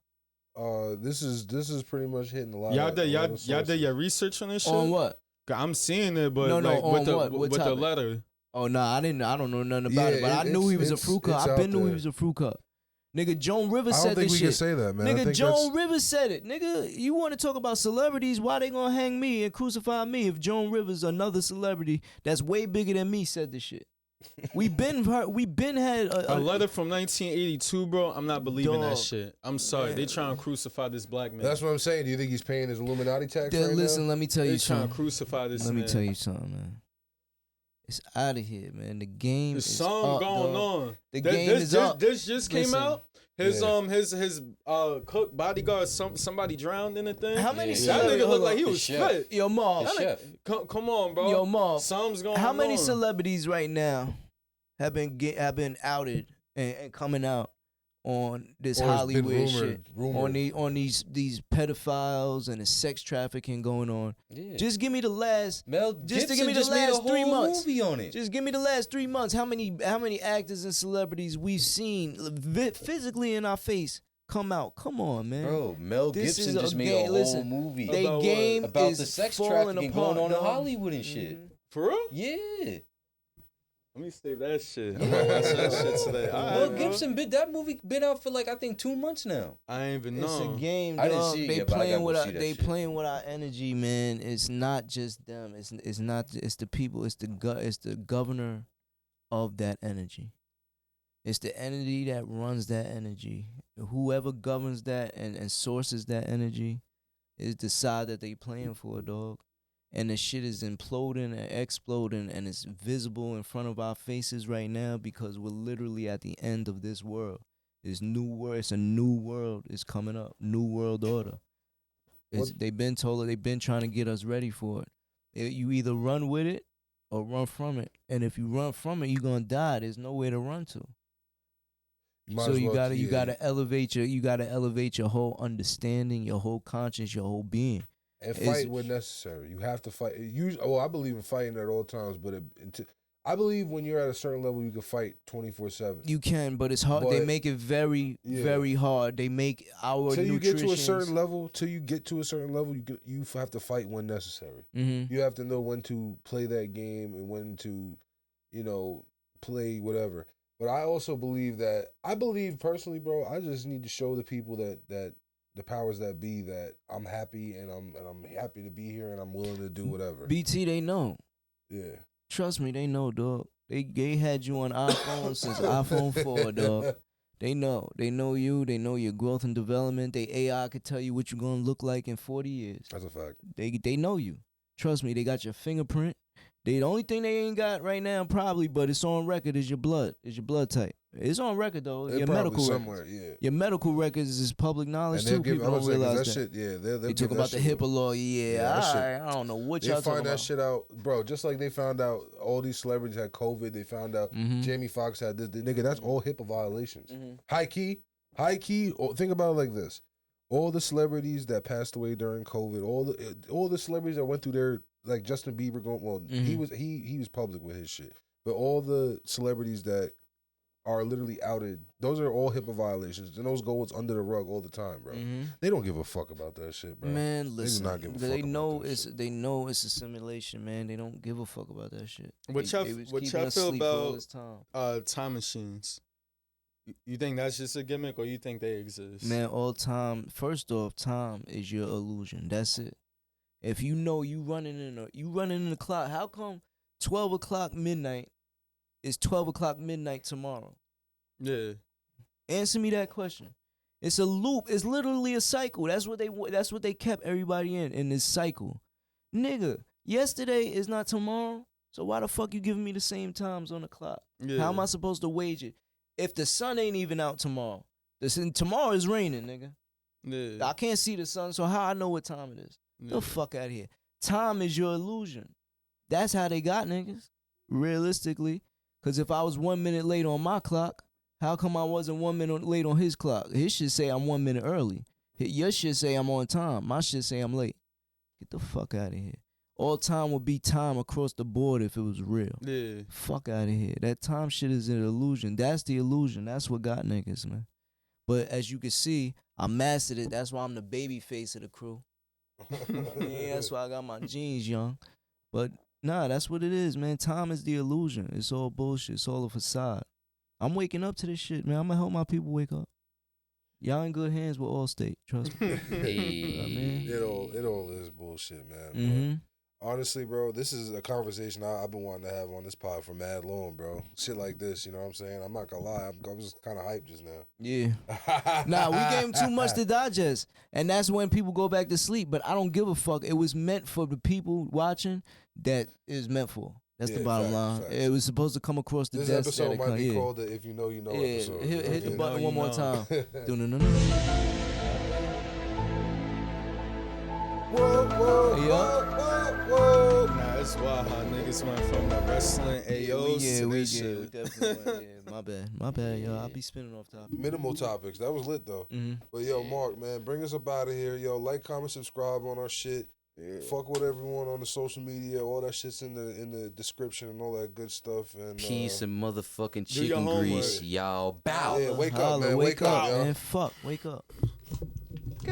This is pretty much hitting a lot. Y'all of, did a lot y'all of y'all did sources. your research on this shit? On what? I'm seeing it, but No, like on with the what? What with the topic? letter. Oh no, I don't know nothing about Yeah, it. But I knew he was a fruit cup. it's I been out knew he there. was a fruit cup. Nigga, Joan Rivers I said don't think this we shit. can say that, man. I Nigga, think Joan Rivers said it. Nigga, you want to talk about celebrities? Why they gonna hang me and crucify me if Joan Rivers, another celebrity that's way bigger than me, said this shit? We been had A letter from 1982, bro. I'm not believing that Dog. shit. I'm sorry. Man. They trying to crucify this black man. That's what I'm saying. Do you think he's paying his Illuminati tax right Listen, now? let me tell They you trying to something. crucify this Let man. me tell you something, man. It's out of here, man. The game There's is something up, going dog. on. The game is up. This just came Listen. out. His Yeah. his cook bodyguard somebody drowned in a thing. How many Yeah. That celebrities? nigga hold looked like on. he The was chef. fit. Yo, Marv. The chef. Come on, bro. Yo, Marv. Something's going on. How many celebrities right now have been outed and coming out on this Or it's been Hollywood shit? rumored. On these pedophiles and the sex trafficking going on. Yeah. Just give me the last. Mel just to Gibson give me the just made a last 3 whole months. movie on it. Just give me the last 3 months. How many actors and celebrities we've seen physically in our face come out? Come on, man. Bro, Mel This Gibson is a just made game. a whole Listen, movie They About what? game about is the sex falling trafficking apart, going on in dog. Hollywood and shit. Mhm. For real? Yeah. Let me save that shit. I'm gonna watch that shit today. All Mel right, Gibson, that movie been out for like I think 2 months now. I ain't even It's know. a game, I didn't dog. see it They yet, but I playing gotta with go our, see that they shit. playing with our energy, man. It's not just them. It's not. It's the people. It's the governor of that energy. It's the entity that runs that energy. Whoever governs that and sources that energy is the side that they playing for, dog. And the shit is imploding and exploding, and it's visible in front of our faces right now because we're literally at the end of this world. It's a new world is coming up. New world order. They've been told. They've been trying to get us ready for it. You either run with it or run from it. And if you run from it, you're gonna die. There's nowhere to run to. Might So as you well- gotta elevate your whole understanding, your whole conscience, your whole being. And It's- fight when necessary. You have to fight. I believe in fighting at all times, but I believe when you're at a certain level, you can fight 24/7. You can, but it's hard. They But- make it very, Yeah. very hard. They make our Till you get to a nutritions- certain level, you have to fight when necessary. Mhm. You have to know when to play that game and when to, play whatever. But I also believe personally, bro, I just need to show the people that the powers that be that I'm happy and I'm happy to be here and I'm willing to do whatever. BT, they know. Yeah. Trust me, they know, dog. They had you on iPhone since iPhone 4, dog. They know. They know you. They know your growth and development. They AI could tell you what you're gonna look like in 40 years. That's a fact. They know you. Trust me, they got your fingerprint. The only thing they ain't got right now, probably, but it's on record, is your blood. Is your blood type. It's on record though. It Your probably medical somewhere, records. yeah. Your medical records is public knowledge And too. they'll give. People I'm don't gonna say 'cause realize that that. shit. Yeah, they'll They give talk that about the shit. HIPAA law. Yeah, that shit- I don't know what They y'all find talking that about. shit out, bro. Just like they found out all these celebrities had COVID. They found out Mhm. Jamie Foxx had this. Nigga, that's all HIPAA violations. Mhm. High key. Think about it like this: all the celebrities that passed away during COVID, all the celebrities that went through their, like Justin Bieber going. Well, he was public with his shit, but all the celebrities that are literally outed, those are all HIPAA violations, and those go under the rug all the time, bro. They don't give a fuck about that shit, bro. Man, listen. not give a They fuck know about that it's shit. they know it's a simulation, man. They don't give a fuck about that shit. What They y'all was what keeping y'all us feel asleep for all about this time. time machines? You think that's just a gimmick, or you think they exist? Man, all time. First off, time is your illusion. That's it. If you know you running in the clock, how come 12 o'clock midnight is 12 o'clock midnight tomorrow? Yeah. Answer me that question. It's a loop. It's literally a cycle. That's what they kept everybody in this cycle. Nigga, yesterday is not tomorrow. So why the fuck you giving me the same times on the clock? Yeah. How am I supposed to wage it? If the sun ain't even out tomorrow, tomorrow is raining, nigga. Yeah. I can't see the sun, so how I know what time it is? Yeah. The fuck out of here. Time is your illusion. That's how they got niggas, realistically. Because if I was 1 minute late on my clock, how come I wasn't 1 minute late on his clock? His shit say I'm 1 minute early. Your shit say I'm on time. My shit say I'm late. Get the fuck out of here. All time would be time across the board if it was real. Yeah. Fuck out of here. That time shit is an illusion. That's the illusion. That's what got niggas, man. But as you can see, I mastered it. That's why I'm the baby face of the crew. Yeah, that's why I got my jeans young. But nah, that's what it is, man. Time is the illusion. It's all bullshit. It's all a facade. I'm waking up to this shit, man. I'm gonna help my people wake up. Y'all in good hands with Allstate. Trust me. Hey. It all is bullshit, man. But Mm-hmm. honestly, bro, this is a conversation I've been wanting to have on this pod for mad long, bro. Shit like this, you know what I'm saying? I'm not gonna lie, I was just kind of hyped just now. Yeah. Nah, we gave him too much to digest. And that's when people go back to sleep. But I don't give a fuck. It was meant for the people watching that it was meant for. That's the bottom line. Facts. It was supposed to come across the This desk. episode might be called the If You Know, You Know Yeah, episode. hit the You know button you one more know. time. Whoa, whoa, Yeah. whoa. Nah, it's wild how niggas went from the wrestling AOs to we this did. shit. We definitely went. Yeah, my bad, yo. I'll be spinning off topic. Minimal topics. That was lit, though. Mm-hmm. But, yo, Mark, man, bring us up out of here. Yo, like, comment, subscribe on our shit. Yeah. Fuck with everyone on the social media. All that shit's in the description and all that good stuff. And Peace and motherfucking Do your chicken grease, homework. y'all. Bow. Yeah, wake up, Holla, man. Wake up, yo. man. Fuck, wake up.